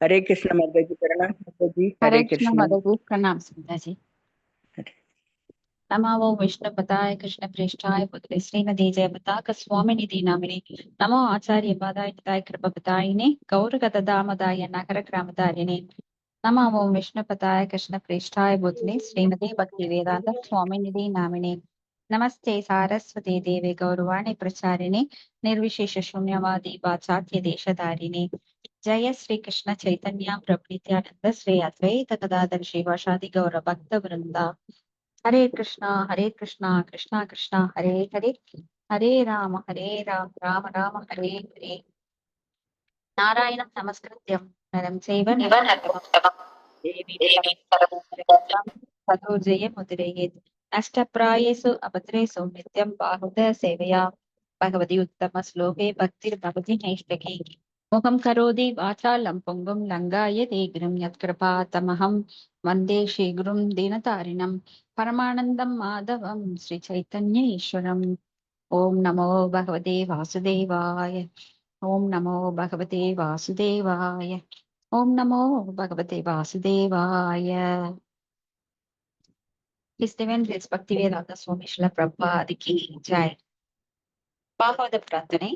हरे कृष्ण माता जी, प्रणाम माता जी। हरे हरे कृष्ण कृष्ण। माता जी, प्रणाम सुधा जी। नमो वो विष्णु पदाय कृष्ण प्रेष्ठाय पुत्रे श्रीमती जय पताक स्वामी निधि नामिने नमो आचार्य पदाय तदाय कृपा पदायिने गौरगत दामदाय नगर ग्रामदारिणे नमो वो विष्णु पदाय कृष्ण प्रेष्ठाय पुत्रे श्रीमती भक्ति वेदांत स्वामी निधि नामिने नमस्ते सारस्वती देवे गौरवाणी प्रचारिणे निर्विशेष शून्यवादी वाचाख्य देशधारिणे जय श्री कृष्ण चैतन्य प्रभु नित्यानंद श्री अद्वैत गदाधर शिवासादि गौर भक्त वृंदा हरे कृष्णा कृष्णा कृष्णा हरे हरे हरे राम राम राम हरे हरे नारायणं नमस्कृत्यं नरं चैव नरोत्तमं देवीं सरस्वतीं ततो जयमुदीरयेत् नष्टप्रायेषु अभद्रेषु नित्यं बाहुदा सेवया भगवती उत्तमश्लोके भक्तिर्भवति नैष्ठिकी मुखं करोति वाचालं पुङ्गुं लङ्घायते गिरिं यत्कृपातमहं वन्दे श्रीगुरुं दीनतारिणं परमानन्दं माधवं श्रीचैतन्य ईश्वरम् ॐ नमो भगवते वासुदेवाय ॐ नमो भगवते वासुदेवाय ॐ नमो भगवते वासुदेवाय His Divine Grace Bhaktivedanta Swami Srila Prabhupada ki jai. பாகவத பிரார்த்தனை.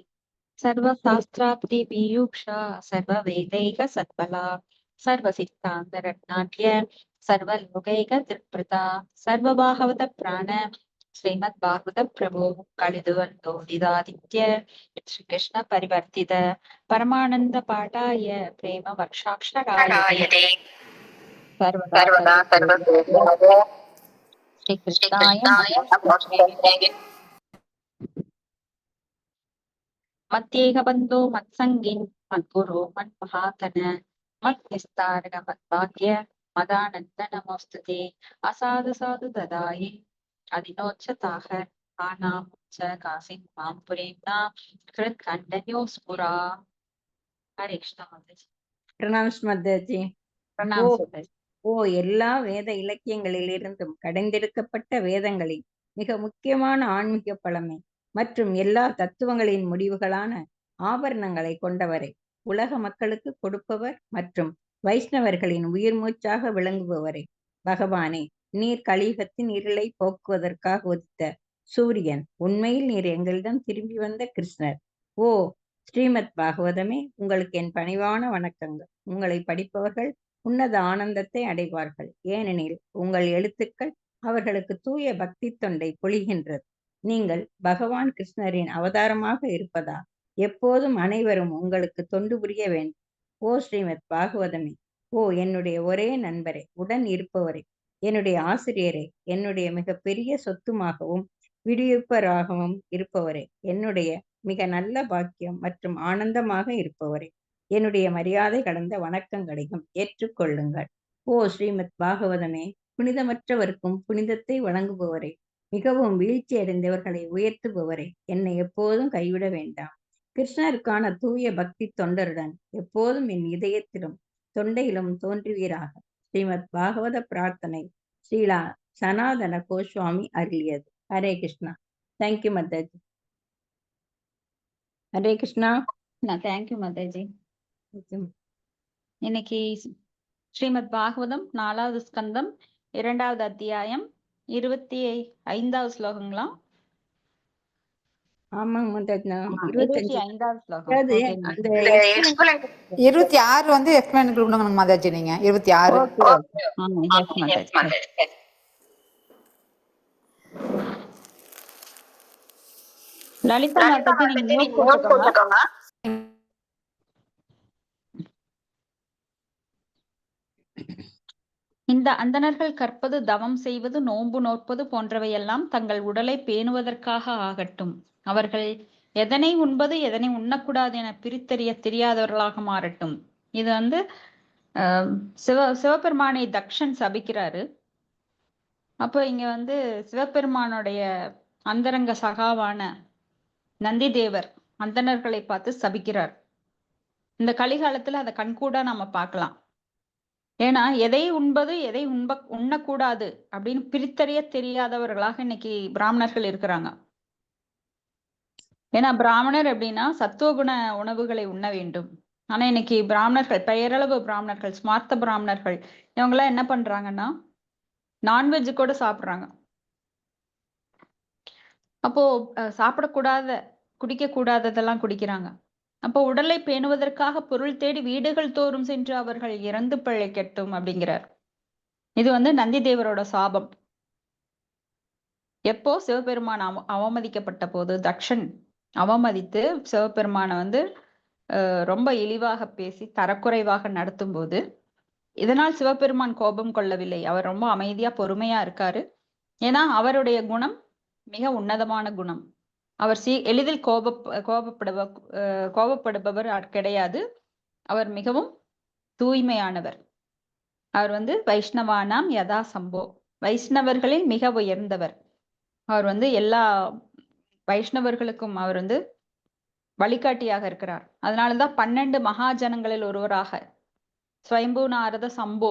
சர்வ சாஸ்திராப்தி பீயூக்ஷா சர்வ வேதைக சத்பலா சர்வ சித்தாந்த ரத்நாட்ய சர்வ லோகைக திருப்ரதா சர்வ பாகவத பிராண ஸ்ரீமத் பாகவத பிரபு கலிதுவந்தோ நிதாதித்ய ஸ்ரீ கிருஷ்ண பரிவர்த்தித பரமானந்த பாட்டாய பிரேம வர்ஷாட்சராயதே சர்வதா சர்வ ஸ்ரீ கிருஷ்ணாய நமோஸ்துதே. மத்யேக பந்தோ மத்சங்கின் மத்குரு மத்மஹாதன மத்விஸ்தாரக மத்பாக்ய மதானந்த நமோஸ்துதே அசாது சாது ததாயி அதினோச்சதாக ஆனாமுச்ச காசின் மாம் புரேம்னா கிருத் கண்டன்யோ ஸ்புரா. ஹரே கிருஷ்ணா மாதாஜி. प्रणाम माता जी। பிரணாம் சுதாஜி. ஓ எல்லா வேத இலக்கியங்களிலிருந்தும் கடைந்தெடுக்கப்பட்ட வேதங்களின் மிக முக்கியமான ஆன்மீக பழமை மற்றும் எல்லா தத்துவங்களின் முடிவுகளான ஆபரணங்களை கொண்டவரை, உலக மக்களுக்கு கொடுப்பவர் மற்றும் வைஷ்ணவர்களின் உயிர் மூச்சாக விளங்குபவரே, பகவானே, நீர் கலியுகத்தின் இருளை போக்குவதற்காக உதித்த சூரியன், உண்மையில் நீர் எங்களிடம் திரும்பி வந்த கிருஷ்ணர். ஓ ஸ்ரீமத் பாகவதமே, உங்களுக்கு என் பணிவான வணக்கங்கள். உங்களை படிப்பவர்கள் உன்னத ஆனந்தத்தை அடைவார்கள். ஏனெனில் உங்கள் எழுத்துக்கள் அவர்களுக்கு தூய பக்தி தொண்டை பொழிகின்றது. நீங்கள் பகவான் கிருஷ்ணரின் அவதாரமாக இருப்பதா எப்போதும் அனைவரும் உங்களுக்கு தொண்டு புரிய வேண்டும். ஓ ஸ்ரீமத் பாகவதமே, ஓ என்னுடைய ஒரே நண்பரே, உடன் இருப்பவரே, என்னுடைய ஆசிரியரே, என்னுடைய மிக பெரிய சொத்துமாகவும் விடுவிப்பராகவும் இருப்பவரே, என்னுடைய மிக நல்ல பாக்கியம் மற்றும் ஆனந்தமாக இருப்பவரே, என்னுடைய மரியாதை கடந்த வணக்கங்களையும் ஏற்றுக்கொள்ளுங்கள். ஓ ஸ்ரீமத் பாகவதமே, புனிதமற்றவருக்கும் புனிதத்தை வழங்குபவரே, மிகவும் வீழ்ச்சி அடைந்தவர்களை உயர்த்துபவரே, என்னை எப்போதும் கைவிட வேண்டாம். கிருஷ்ணருக்கான தூய பக்தி தொண்டருடன் எப்போதும் என் இதயத்திலும் தொண்டையிலும் தோன்றுவீராக. ஸ்ரீமத் பாகவத பிரார்த்தனை ஸ்ரீலா சனாதன கோஸ்வாமி அருளியது. ஹரே கிருஷ்ணா. தேங்க்யூ மாதாஜி. ஹரே கிருஷ்ணா. தேங்க்யூ மாதாஜி. இன்னைக்கு ஸ்ரீமத் பாகவதம் 4வது ஸ்கந்தம் 2வது அத்தியாயம் 25வது ஸ்லோகங்களா? ஆமாங்க மாதாஜி. 25வது ஸ்லோகம். அதாவது ஓகே. அந்த 26 வந்து எக்ஸ்பிளைன் கொடுக்கணும் மாதாஜி. நீங்க 26. ஓகே. எஸ் மாதாஜி. லலிதா மாதாஜி நீங்க நோட் போட்டுக்கோங்க. இந்த அந்தணர்கள் கற்பது, தவம் செய்வது, நோன்பு நோற்பது போன்றவையெல்லாம் தங்கள் உடலை பேணுவதற்காக ஆகட்டும். அவர்கள் எதனை உண்பது எதனை உண்ணக்கூடாது என பிரித்தறிய தெரியாதவர்களாக மாறட்டும். இது வந்து சிவபெருமானை தக்ஷன் சபிக்கிறாரு. அப்போ இங்க வந்து சிவபெருமானுடைய அந்தரங்க சகாவான நந்தி தேவர் அந்தணர்களை பார்த்து சபிக்கிறார். இந்த கலிகாலத்துல அதை கண்கூடா நம்ம பார்க்கலாம். ஏன்னா எதை உண்பது எதை உண்ணக்கூடாது அப்படின்னு பிரித்தறிய தெரியாதவர்களாக இன்னைக்கு பிராமணர்கள் இருக்கிறாங்க. ஏன்னா பிராமணர் அப்படின்னா சத்துவகுண உணவுகளை உண்ண வேண்டும். ஆனா இன்னைக்கு பிராமணர்கள், பெயரளவு பிராமணர்கள், ஸ்மார்த்த பிராமணர்கள் இவங்க எல்லாம் என்ன பண்றாங்கன்னா நான்வெஜ் கூட சாப்பிடுறாங்க. அப்போ சாப்பிடக்கூடாத, குடிக்க கூடாததெல்லாம் குடிக்கிறாங்க. அப்போ உடலை பேணுவதற்காக பொருள் தேடி வீடுகள் தோறும் சென்று அவர்கள் இறந்து பிழைக்கட்டும் அப்படிங்கிறார். இது நந்தி தேவரோட சாபம். எப்போ சிவபெருமான் அவமதிக்கப்பட்ட போது, தக்ஷன் அவமதித்து சிவபெருமானை ரொம்ப இழிவாக பேசி தரக்குறைவாக நடத்தும் போது, இதனால் சிவபெருமான் கோபம் கொள்ளவில்லை. அவர் ரொம்ப அமைதியா பொறுமையா இருக்காரு. ஏன்னா அவருடைய குணம் மிக உன்னதமான குணம். அவர் எளிதில் கோபப்படுபவர் கிடையாது. அவர் மிகவும் தூய்மையானவர். அவர் வைஷ்ணவானாம் யதா சம்போ, வைஷ்ணவர்களில் மிக உயர்ந்தவர். அவர் எல்லா வைஷ்ணவர்களுக்கும் அவர் வழிகாட்டியாக இருக்கிறார். அதனாலதான் 12 மகாஜனங்களில் ஒருவராக ஸ்வயம்பு நாரத சம்போ.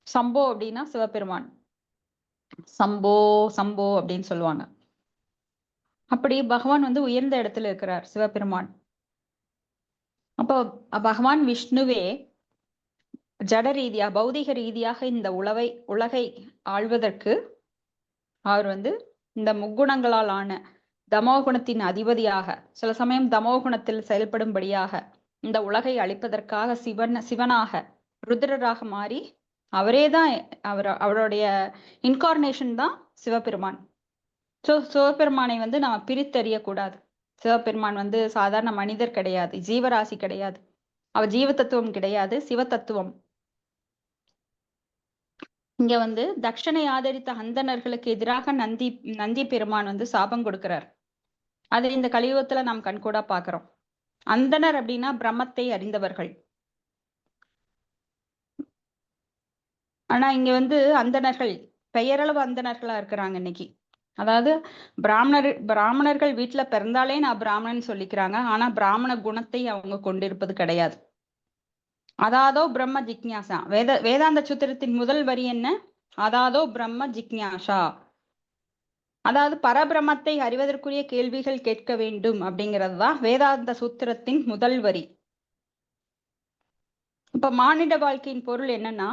சம்போ அப்படின்னா சிவபெருமான், சம்போ சம்போ அப்படின்னு சொல்லுவாங்க. அப்படி பகவான் உயர்ந்த இடத்துல இருக்கிறார் சிவபெருமான். அப்போ பகவான் விஷ்ணுவே ஜட ரீதியா, பௌதிக ரீதியாக இந்த உலகை ஆள்வதற்கு அவர் இந்த முக்குணங்களால் ஆன தமோகுணத்தின் அதிபதியாக, சில சமயம் தமோகுணத்தில் செயல்படும்படியாக இந்த உலகை அழிப்பதற்காக சிவனாக ருத்ரராக மாறி அவரேதான் அவருடைய இன்கார்னேஷன் தான் சிவபெருமான். சிவபெருமானை நம்ம பிரித்தறிய கூடாது. சிவபெருமான் சாதாரண மனிதர் கிடையாது, ஜீவராசி கிடையாது. அவர் ஜீவ தத்துவம் கிடையாது, சிவ தத்துவம். இங்க தக்ஷனை ஆதரித்த அந்தணர்களுக்கு எதிராக நந்தி பெருமான் சாபம் கொடுக்கிறார். அது இந்த கலியுகத்துல நாம் கண்கூடா பாக்குறோம். அந்தணர் அப்படின்னா பிரம்மத்தை அறிந்தவர்கள். ஆனா இங்க அந்தணர்கள் பெயரளவு அந்தணர்களா இருக்கிறாங்க இன்னைக்கு. அதாவது பிராமணர்கள் வீட்டுல பிறந்தாலே நான் பிராமணன் சொல்லிக்கிறாங்க. ஆனா பிராமண குணத்தை அவங்க கொண்டிருப்பது கிடையாது. அதாதோ பிரம்ம ஜிக்ஞாசா. வேதாந்த சூத்திரத்தின் முதல் வரி என்ன? அதாதோ பிரம்ம ஜிக்ஞாசா. அதாவது பரபிரம்மத்தை அறிவதற்குரிய கேள்விகள் கேட்க வேண்டும் அப்படிங்கிறது தான் வேதாந்த சூத்திரத்தின் முதல் வரி. இப்ப மானிட வாழ்க்கையின் பொருள் என்னன்னா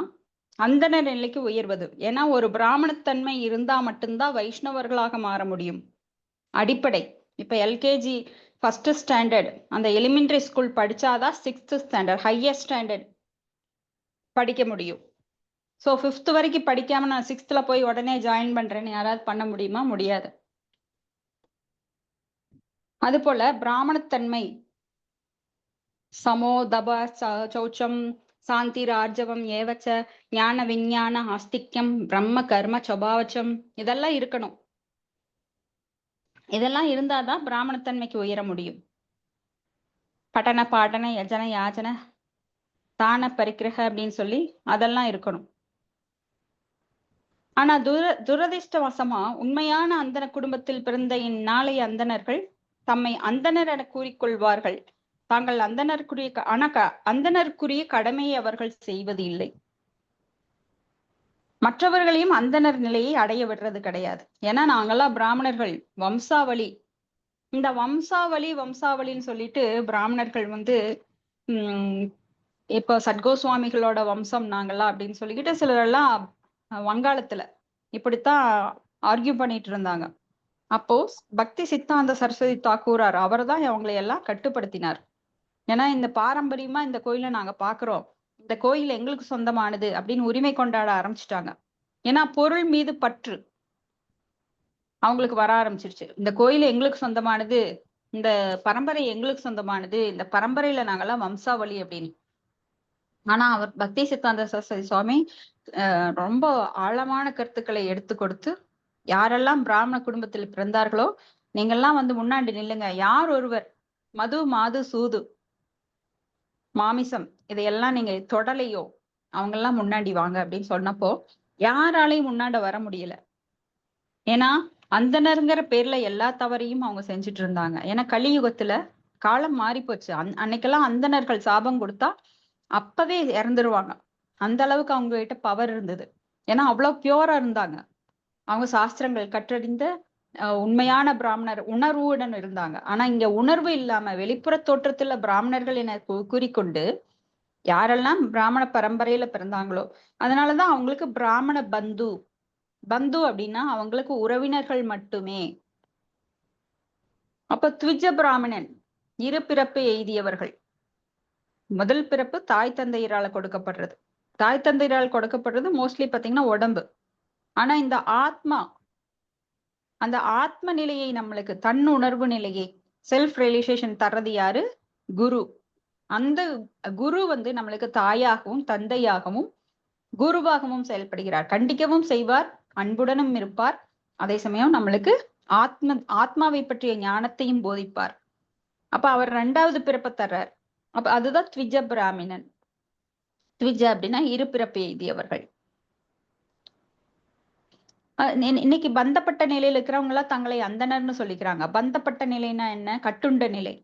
அந்தணர் நிலைக்கு உயர்வது. ஏன்னா ஒரு பிராமணத்தன்மை இருந்தா மட்டும்தான் வைஷ்ணவர்களாக மாற முடியும். அடிப்படை. இப்ப எல்கேஜி ஃபர்ஸ்ட் ஸ்டாண்டர்ட் அந்த எலிமெண்டரி ஸ்கூல் படிச்சாதான் 6th ஸ்டாண்டர்ட் ஹையர் ஸ்டாண்டர்ட் படிக்க முடியும். ஸோ 5th வரைக்கும் படிக்காம நான் 6th போய் உடனே ஜாயின் பண்றேன்னு யாராவது பண்ண முடியுமா? முடியாது. அது போல பிராமணத்தன்மை சமோ தப சௌச்சம் சாந்தி ராஜவம் ஏவச்ச ஞான விஞ்ஞான ஆஸ்திக்யம் பிரம்ம கர்ம சுபாவச்சம் இதெல்லாம் இருக்கணும். இதெல்லாம் இருந்தாதான் பிராமணத்தன்மைக்கு உயர முடியும். பட்டன பாட்டன யஜன யாஜன தான பரிக்கிரக அப்படின்னு சொல்லி அதெல்லாம் இருக்கணும். ஆனா துரதிர்ஷ்டவசமா உண்மையான அந்தன குடும்பத்தில் பிறந்த இந்நாளைய அந்தணர்கள் தம்மை அந்தணர் என கூறிக்கொள்வார்கள். தாங்கள் அந்தனருக்குரிய கடமையை அவர்கள் செய்வது இல்லை. மற்றவர்களையும் அந்தனர் நிலையை அடைய விடுறது கிடையாது. ஏன்னா நாங்கெல்லாம் பிராமணர்கள் வம்சாவளி. இந்த வம்சாவளின்னு சொல்லிட்டு பிராமணர்கள் இப்போ சத்கோஸ்வாமிகளோட வம்சம் நாங்கெல்லாம் அப்படின்னு சொல்லிக்கிட்டு சிலரெல்லாம் வங்காளத்துல இப்படித்தான் ஆர்கியூ பண்ணிட்டு இருந்தாங்க. அப்போ பக்தி சித்தாந்த சரஸ்வதி தாக்கூரார் அவர் தான் அவங்களை எல்லாம் கட்டுப்படுத்தினார். ஏன்னா இந்த பாரம்பரியமா இந்த கோயிலை நாங்க பாக்குறோம், இந்த கோயில் எங்களுக்கு சொந்தமானது அப்படின்னு உரிமை கொண்டாட ஆரம்பிச்சுட்டாங்க. ஏன்னா பொருள் மீது பற்று அவங்களுக்கு வர ஆரம்பிச்சிருச்சு. இந்த கோயில் எங்களுக்கு சொந்தமானது, இந்த பரம்பரை எங்களுக்கு சொந்தமானது, இந்த பரம்பரையில நாங்கெல்லாம் வம்சாவளி அப்படின்னு. ஆனா அவர் பக்தி சித்தாந்த சரஸ்வதி சுவாமி ரொம்ப ஆழமான கருத்துக்களை எடுத்து கொடுத்து, யாரெல்லாம் பிராமண குடும்பத்தில் பிறந்தார்களோ நீங்கெல்லாம் முன்னாடி நில்லுங்க. யார் ஒருவர் மது மாது சூது மாமிசம் இதையெல்லாம் நீங்க தொடலையோ அவங்கெல்லாம் முன்னாடி வாங்க அப்படின்னு சொன்னப்போ யாராலையும் முன்னாடி வர முடியல. ஏன்னா அந்தனருங்கிற பேர்ல எல்லா தவறையும் அவங்க செஞ்சுட்டு இருந்தாங்க. ஏன்னா கலியுகத்துல காலம் மாறி போச்சு. அன்னைக்கெல்லாம் அந்தணர்கள் சாபம் கொடுத்தா அப்பவே இறந்துருவாங்க. அந்த அளவுக்கு அவங்க கிட்ட பவர் இருந்தது. ஏன்னா அவ்வளவு பியூரா இருந்தாங்க. அவங்க சாஸ்திரங்கள் கற்றறிந்த உண்மையான பிராமணர் உணர்வுடன் இருந்தாங்க. ஆனா இங்க உணர்வு இல்லாம வெளிப்புற தோற்றத்துல பிராமணர்கள் என கூறிக்கொண்டு யாரெல்லாம் பிராமண பரம்பரையில பிறந்தாங்களோ அதனாலதான் அவங்களுக்கு பிராமண பந்து. பந்து அப்படின்னா அவங்களுக்கு உறவினர்கள் மட்டுமே. அப்ப த்விஜ பிராமணன் இரு பிறப்பு எய்தியவர்கள். முதல் பிறப்பு தாய் தந்தையரால கொடுக்கப்படுறது. தாய் தந்தையரால் கொடுக்கப்படுறது மோஸ்ட்லி பாத்தீங்கன்னா உடம்பு. ஆனா இந்த ஆத்மா, அந்த ஆத்ம நிலையை நம்மளுக்கு தன்னுணர்வு நிலையை செல்ஃப் ரியலைசேஷன் தர்றது யாரு? குரு. அந்த குரு வந்து நம்மளுக்கு தாயாகவும் தந்தையாகவும் குருவாகவும் செயல்படுகிறார். கண்டிக்கவும் செய்வார், அன்புடனும் இருப்பார், அதே சமயம் நம்மளுக்கு ஆத்மாவை பற்றிய ஞானத்தையும் போதிப்பார். அப்ப அவர் 2வது பிறப்பை தர்றார். அப்ப அதுதான் த்விஜ பிராமணன். த்விஜ அப்படின்னா இரு பிறப்பு எய்தியவர்கள். இன்னைக்கு பந்தப்பட்ட நிலையில இருக்கிறவங்க எல்லாம் தங்களை அந்தணர்னு சொல்லிக்கிறாங்க. பந்தப்பட்ட நிலைன்னா என்ன? கட்டுண்ட நிலை.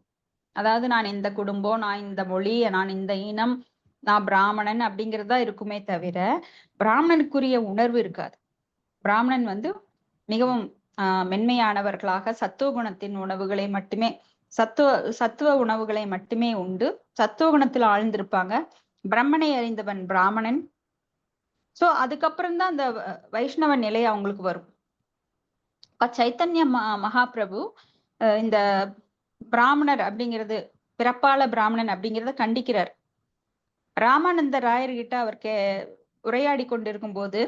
அதாவது நான் இந்த குடும்பம், நான் இந்த மொழி, நான் இந்த இனம், நான் பிராமணன் அப்படிங்கிறதா இருக்குமே தவிர பிராமணனுக்குரிய உணர்வு இருக்காது. பிராமணன் வந்து மிகவும் மென்மையானவர்களாக சத்துவ குணத்தின் உணவுகளை மட்டுமே, சத்துவ உணவுகளை மட்டுமே உண்டு சத்துவ குணத்தில் ஆழ்ந்திருப்பாங்க. பிரம்மனை அறிந்தவன் பிராமணன். சோ அதுக்கப்புறம் தான் அந்த வைஷ்ணவ நிலை அவங்களுக்கு வரும். சைத்தன்ய மகாபிரபு இந்த பிராமணர் அப்படிங்கிறது, பிறப்பால பிராமணன் அப்படிங்கிறத கண்டிக்கிறார். ராமானந்த ராயர்கிட்ட அவர் உரையாடி கொண்டிருக்கும் போது,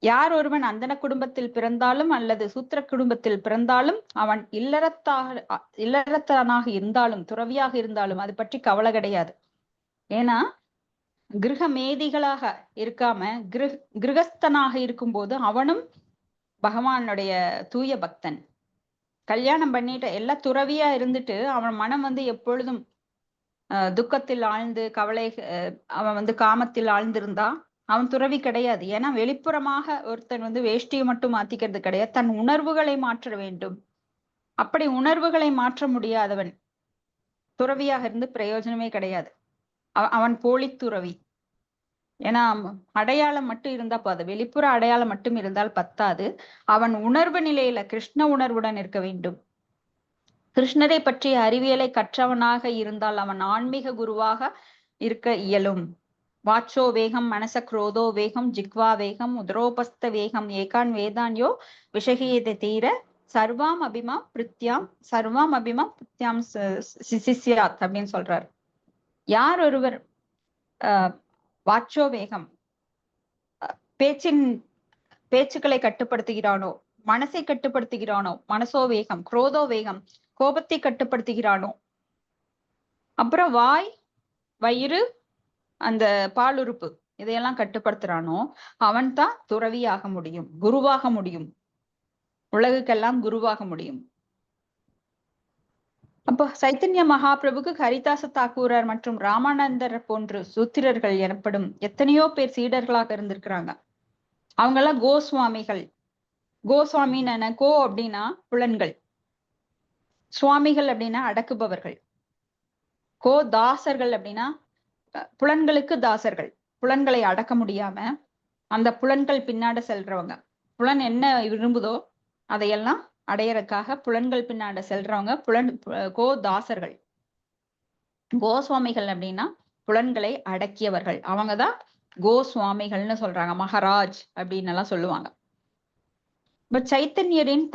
யார் ஒருவன் அந்தன குடும்பத்தில் பிறந்தாலும் அல்லது சூத்திர குடும்பத்தில் பிறந்தாலும் அவன் இல்லறத்தானாக இருந்தாலும் துறவியாக இருந்தாலும் அது பற்றி கவலை கிடையாது. ஏன்னா கிரக மேதிகளாக இருக்காம கிரகஸ்தனாக இருக்கும்போது அவனும் பகவானுடைய தூய பக்தன். கல்யாணம் பண்ணிட்டு எல்லாம் துறவியா இருந்துட்டு அவன் மனம் வந்து எப்பொழுதும் துக்கத்தில் ஆழ்ந்து அவன் வந்து காமத்தில் ஆழ்ந்திருந்தா அவன் துறவி கிடையாது. ஏன்னா வெளிப்புறமாக ஒருத்தன் வந்து வேஷ்டியை மட்டும் மாத்திக்கிறது கிடையாது, தன் உணர்வுகளை மாற்ற வேண்டும். அப்படி உணர்வுகளை மாற்ற முடியாதவன் துறவியாக இருந்து பிரயோஜனமே கிடையாது. அவன் போலி துறவி. ஏன்னா அடையாளம் மட்டும் இருந்தா போதும், வெளிப்புற அடையாளம் மட்டும் இருந்தால் பத்தாது. அவன் உணர்வு நிலையில கிருஷ்ண உணர்வுடன் இருக்க வேண்டும். கிருஷ்ணரை பற்றிய அறிவியலை கற்றவனாக இருந்தால் அவன் ஆன்மீக குருவாக இருக்க இயலும். வாச்சோ வேகம் மனச குரோதோ வேகம் ஜிக்வா வேகம் உதரோபஸ்த வேகம் ஏகான் வேதான்யோ விஷகீத தீர சர்வாம் அபிமாம் பிரித்யாம் சிசியாத் அப்படின்னு சொல்றாரு. யார் ஒருவர் வாச்சோ வேகம் பேச்சுக்களை கட்டுப்படுத்துகிறானோ, மனசை கட்டுப்படுத்துகிறானோ, மனசோ வேகம் குரோதோ வேகம் கோபத்தை கட்டுப்படுத்துகிறானோ, அப்புறம் வாய் வயிறு அந்த பாலுறுப்பு இதையெல்லாம் கட்டுப்படுத்துறானோ அவன் தான் துறவியாக முடியும், குருவாக முடியும், உலகுக்கெல்லாம் குருவாக முடியும். அப்போ சைத்தன்ய மகாபிரபுக்கு ஹரிதாச தாக்கூரர் மற்றும் ராமானந்தர் போன்று சூத்திரர்கள் எனப்படும் எத்தனையோ பேர் சீடர்களாக இருந்திருக்கிறாங்க. அவங்க எல்லாம் கோஸ்வாமிகள். கோஸ்வாமின்னு கோ அப்படின்னா புலன்கள், சுவாமிகள் அப்படின்னா அடக்குபவர்கள், கோ தாசர்கள் அப்படின்னா புலன்களுக்கு தாசர்கள். புலன்களை அடக்க முடியாம அந்த புலன்கள் பின்னாட செல்றவங்க, புலன் என்ன விரும்புதோ அதையெல்லாம் அடையறதுக்காக புலன்கள் பின்னாட செல்றவங்க கோ தாசர்கள். கோஸ்வாமிகள் அப்படின்னா புலன்களை அடக்கியவர்கள், அவங்கதான் கோஸ்வாமிகள்னு சொல்றாங்க. மகாராஜ் அப்படின்னு எல்லாம் சொல்லுவாங்க. பட் சைத்தன்யரின்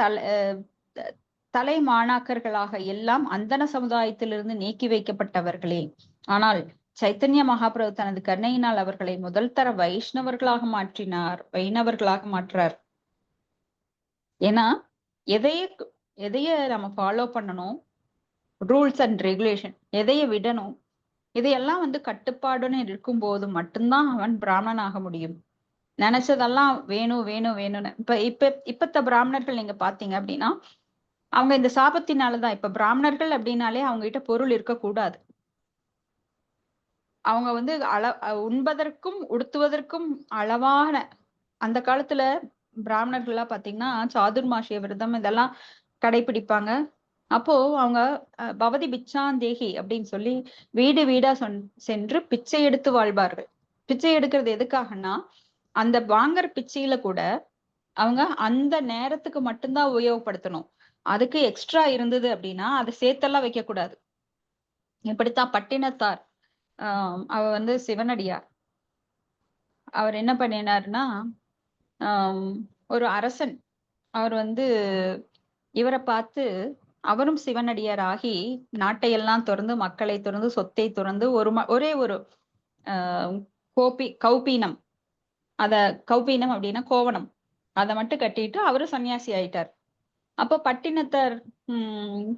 தலை மாணாக்கர்களாக எல்லாம் அந்தன சமுதாயத்திலிருந்து நீக்கி வைக்கப்பட்டவர்களே. ஆனால் சைத்தன்ய மகாபிரபு தனது கருணையினால் அவர்களை முதல் தர வைணவர்களாக மாற்றார். ஏன்னா எதைய நம்ம ஃபாலோ பண்ணணும், ரூல்ஸ் அண்ட் ரெகுலேஷன் எதைய விடணும், இதையெல்லாம் வந்து கட்டுப்பாடுன்னு இருக்கும் போது மட்டும்தான் அவன் பிராமணனாக முடியும். நினைச்சதெல்லாம் வேணும்னு இப்பத்த பிராமணர்கள் நீங்க பாத்தீங்க அப்படின்னா அவங்க இந்த சாபத்தினாலதான். இப்ப பிராமணர்கள் அப்படின்னாலே அவங்க கிட்ட பொருள் இருக்கக்கூடாது. அவங்க வந்து உண்பதற்கும் உடுத்துவதற்கும் அளவான, அந்த காலத்துல பிராமணர்கள்லாம் பாத்தீங்கன்னா சாதுர்மாசிய விரதம் இதெல்லாம் கடைபிடிப்பாங்க. அப்போ அவங்க பவதி பிச்சாந்தேகி அப்படின்னு சொல்லி வீடு வீடா சென்று பிச்சை எடுத்து வாழ்வார்கள். பிச்சை எடுக்கிறது எதுக்காகன்னா அந்த வாங்குற பிச்சையில கூட அவங்க அந்த நேரத்துக்கு மட்டும்தான் உபயோகப்படுத்தணும். அதுக்கு எக்ஸ்ட்ரா இருந்தது அப்படின்னா அதை சேர்த்தெல்லாம் வைக்க கூடாது. இப்படித்தான் பட்டினத்தார் அவர் வந்து சிவனடியார். அவர் என்ன பண்ணினாருன்னா, ஒரு அரசன் அவர் வந்து இவரை பார்த்து, அவரும் சிவனடியார் ஆகி நாட்டையெல்லாம் துறந்து, மக்களை துறந்து, சொத்தை துறந்து ஒரே ஒரு கௌபீனம், கௌபீனம் அப்படின்னா கோவணம், அதை மட்டும் கட்டிட்டு அவரு சன்னியாசி ஆயிட்டார். அப்போ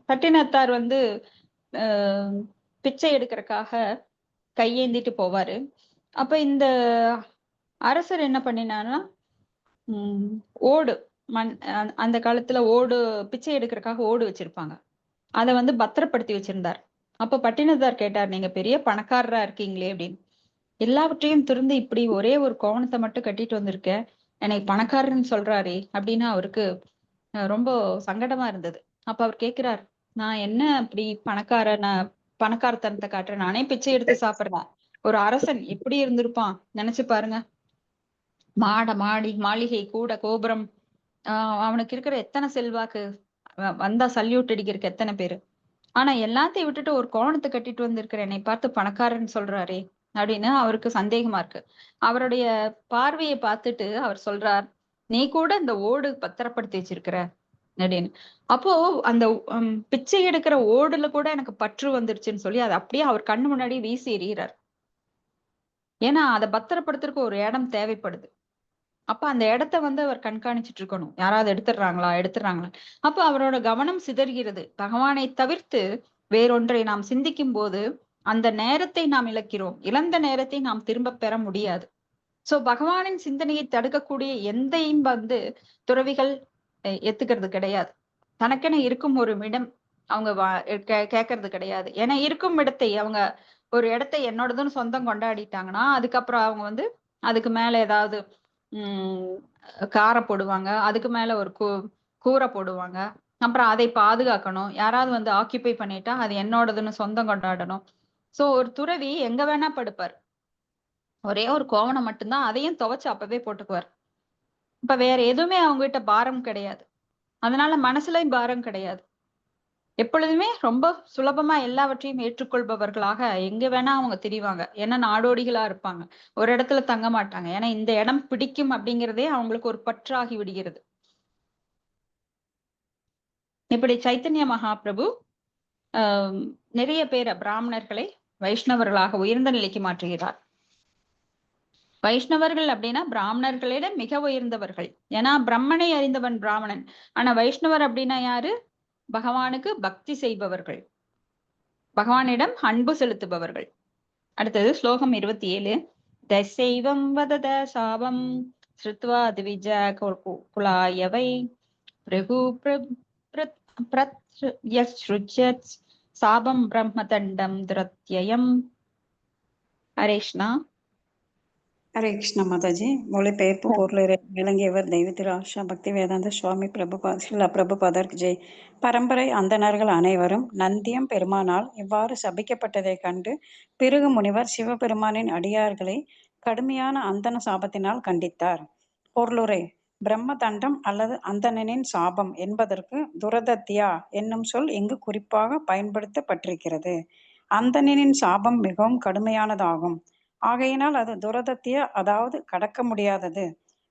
பட்டினத்தார் வந்து பிச்சை எடுக்கிறதுக்காக கையேந்திட்டு போவாரு. அப்ப இந்த அரசர் என்ன பண்ணினாருன்னா, ஓடு அந்த காலத்துல ஓடு பிச்சை எடுக்கிறதுக்காக ஓடு வச்சிருப்பாங்க, அதை வந்து பத்திரப்படுத்தி வச்சிருந்தார். அப்ப பட்டினத்தார் கேட்டார், நீங்க பெரிய பணக்காரரா இருக்கீங்களே அப்படின்னு. எல்லாவற்றையும் திறந்து இப்படி ஒரே ஒரு கோவணத்தை மட்டும் கட்டிட்டு வந்திருக்க, எனக்கு பணக்காரன்னு சொல்றாரே அப்படின்னு அவருக்கு ரொம்ப சங்கடமா இருந்தது. அப்ப அவர் கேட்கிறார், நான் என்ன அப்படி பணக்காரத்தனத்தை காட்டுறேன், நானே பிச்சை எடுத்து சாப்பிடுறேன். ஒரு அரசன் எப்படி இருந்திருப்பான் நினைச்சு பாருங்க. மாளிகை கூட கோபுரம், அவனுக்கு இருக்கிற எத்தனை செல்வாக்கு, வந்தா சல்யூட் அடிக்கிறதுக்கு எத்தனை பேரு. ஆனா எல்லாத்தையும் விட்டுட்டு ஒரு கோவணத்தை கட்டிட்டு வந்திருக்கிற என்னை பார்த்து பணக்காரன்னு சொல்றாரே அப்படின்னு அவருக்கு சந்தேகமா இருக்கு. அவருடைய பார்வையை பார்த்துட்டு அவர் சொல்றார், நீ கூட இந்த ஓடு பத்திரப்படுத்தி வச்சிருக்கிற அப்படின்னு. அப்போ அந்த பிச்சை எடுக்கிற ஓடுல கூட எனக்கு பற்று வந்துருச்சுன்னு சொல்லி அதை அப்படியே அவர் கண்ணு முன்னாடி வீசி எறிகிறார். ஏன்னா அதை பத்திரப்படுத்துறதுக்கு ஒரு இடம் தேவைப்படுது. அப்ப அந்த இடத்த வந்து அவர் கண்காணிச்சுட்டு இருக்கணும், யாராவது எடுத்துடுறாங்களா. அப்ப அவரோட கவனம் சிதறுகிறது. பகவானை தவிர்த்து வேறொன்றை நாம் சிந்திக்கும் போது அந்த நேரத்தை நாம் இழக்கிறோம். இழந்த நேரத்தை நாம் திரும்ப பெற முடியாது. சோ பகவானின் சிந்தனையை தடுக்கக்கூடிய எந்தையும் வந்து துறவிகள் ஏத்துக்கிறது கிடையாது. தனக்கென இருக்கும் ஒரு இடம் அவங்க கேட்கறது கிடையாது. ஏன்னா இருக்கும் இடத்தை அவங்க ஒரு இடத்தை என்னோடதுன்னு சொந்தம் கொண்டாடிட்டாங்கன்னா அதுக்கப்புறம் அவங்க வந்து அதுக்கு மேல ஏதாவது காரை போடுவாங்க, அதுக்கு மேல ஒரு கூரை போடுவாங்க. அப்புறம் அதை பாதுகாக்கணும். யாராவது வந்து ஆக்கியபை பண்ணிட்டா அது என்னோடதுன்னு சொந்தம் கொண்டாடணும். சோ ஒரு துறவி எங்க வேணா படுப்பார். ஒரே ஒரு கோவணம் மட்டும்தான், அதையும் துவைச்சு அப்பவே போட்டுக்குவார். இப்ப வேற எதுவுமே அவங்க கிட்ட பாரம் கிடையாது. அதனால மனசுலயும் பாரம் கிடையாது. எப்பொழுதுமே ரொம்ப சுலபமா எல்லாவற்றையும் ஏற்றுக்கொள்பவர்களாக எங்க வேணா அவங்க திரிவாங்க. ஏன்னா நாடோடிகளா இருப்பாங்க, ஒரு இடத்துல தங்க மாட்டாங்க. ஏன்னா இந்த இடம் பிடிக்கும் அப்படிங்கிறதே அவங்களுக்கு ஒரு பற்றாகி விடுகிறது. இப்படி சைத்தன்ய மகாபிரபு நிறைய பேரை பிராமணர்களை வைஷ்ணவர்களாக உயர்ந்த நிலைக்கு மாற்றுகிறார். வைஷ்ணவர்கள் அப்படின்னா பிராமணர்களிட மிக உயர்ந்தவர்கள். ஏன்னா பிரம்மனை அறிந்தவன் பிராமணன். ஆனா வைஷ்ணவர் அப்படின்னா யாரு? பகவானுக்கு பக்தி செய்பவர்கள், பகவானிடம் அன்பு செலுத்துபவர்கள். அடுத்தது ஸ்லோகம் 27. தசைவம் வதத சாபம் ஸ்ருத்வா திவிஜ குலாயவை பிரகு பிரத்யஸ்ருஜ்யத் சாபம் பிரம்மதண்டம் துரத்யயம். ஹரேஷ்ணா. ஹரே கிருஷ்ண மாதாஜி. மொழிபெயர்ப்பு பொருளுரை விளங்கியவர் தெய்வத்திரு ஆஷா பக்தி வேதாந்த சுவாமி பிரபுபாதர் ஜெய். பரம்பரை அந்தணர்கள் அனைவரும் நந்தியம் பெருமானால் இவ்வாறு சபிக்கப்பட்டதைக் கண்டு பிருகு முனிவர் சிவபெருமானின் அடியார்களை கடுமையான அந்தன சாபத்தினால் கண்டித்தார். பொருளுரை. பிரம்ம தண்டம் அல்லது அந்தணனின் சாபம் என்பதற்கு துரதத்யா என்னும் சொல் இங்கு குறிப்பாக பயன்படுத்தப்பட்டிருக்கிறது. அந்தணனின் சாபம் மிகவும் கடுமையானதாகும். ஆகையினால் அது துரதத்திய, அதாவது கடக்க முடியாதது.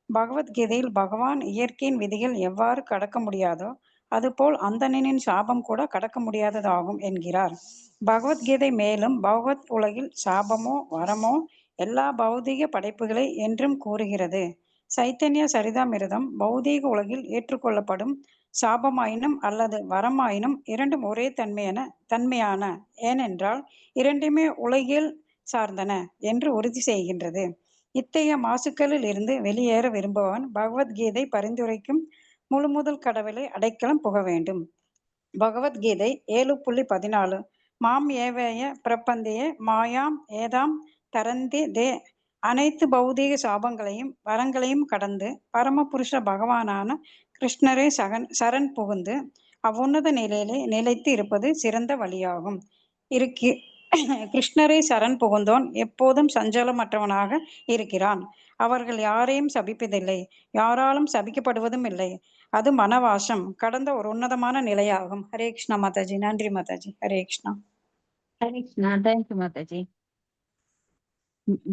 பகவத்கீதையில் பகவான் இயற்கையின் விதிகள் எவ்வாறு கடக்க முடியாதோ அதுபோல் அந்தணனின் சாபம் கூட கடக்க முடியாததாகும் என்கிறார். பகவத்கீதை மேலும் பகவத் உலகில் சாபமோ வரமோ எல்லா பௌதீக படைப்புகளை என்றும் கூறுகிறது. சைத்தன்ய சரிதாமிர்தம் பௌதீக உலகில் ஏற்றுக்கொள்ளப்படும் சாபமாயினும் அல்லது வரமாயினும் இரண்டும் ஒரே தன்மையான ஏனென்றால் இரண்டுமே உலகில் சார்ந்தன என்று உறுதி செய்கின்றது. இத்தகைய மாசுக்களில் இருந்து வெளியேற விரும்புபவன் பகவத்கீதை பரிந்துரைக்கும் முழுமுதல் கடவுளை அடைக்கலம் புக வேண்டும். பகவத்கீதை 7.14. மாம் ஏவேய பிரபந்தே மாயாம் ஏதாம் தரந்தி தே. அனைத்து பௌதீக சாபங்களையும் வரங்களையும் கடந்து பரமபுருஷ பகவானான கிருஷ்ணரை சரண் புகுந்து அவ்வுன்னத நிலையிலே நிலைத்து இருப்பது சிறந்த வழியாகும். கிருஷ்ணரை சரண் புகுந்தோன் எப்போதும் சஞ்சலமற்றவனாக இருக்கிறான். அவர்கள் யாரையும் சபிப்பதில்லை, யாராலும் சபிக்கப்படுவதும் இல்லை. அது மனவாசம் கடந்த ஒரு உன்னதமான நிலையாகும். ஹரே கிருஷ்ணா மாதாஜி. நன்றி மாதாஜி. ஹரே கிருஷ்ணா. ஹரே கிருஷ்ணா. தேங்க்யூ மாதாஜி.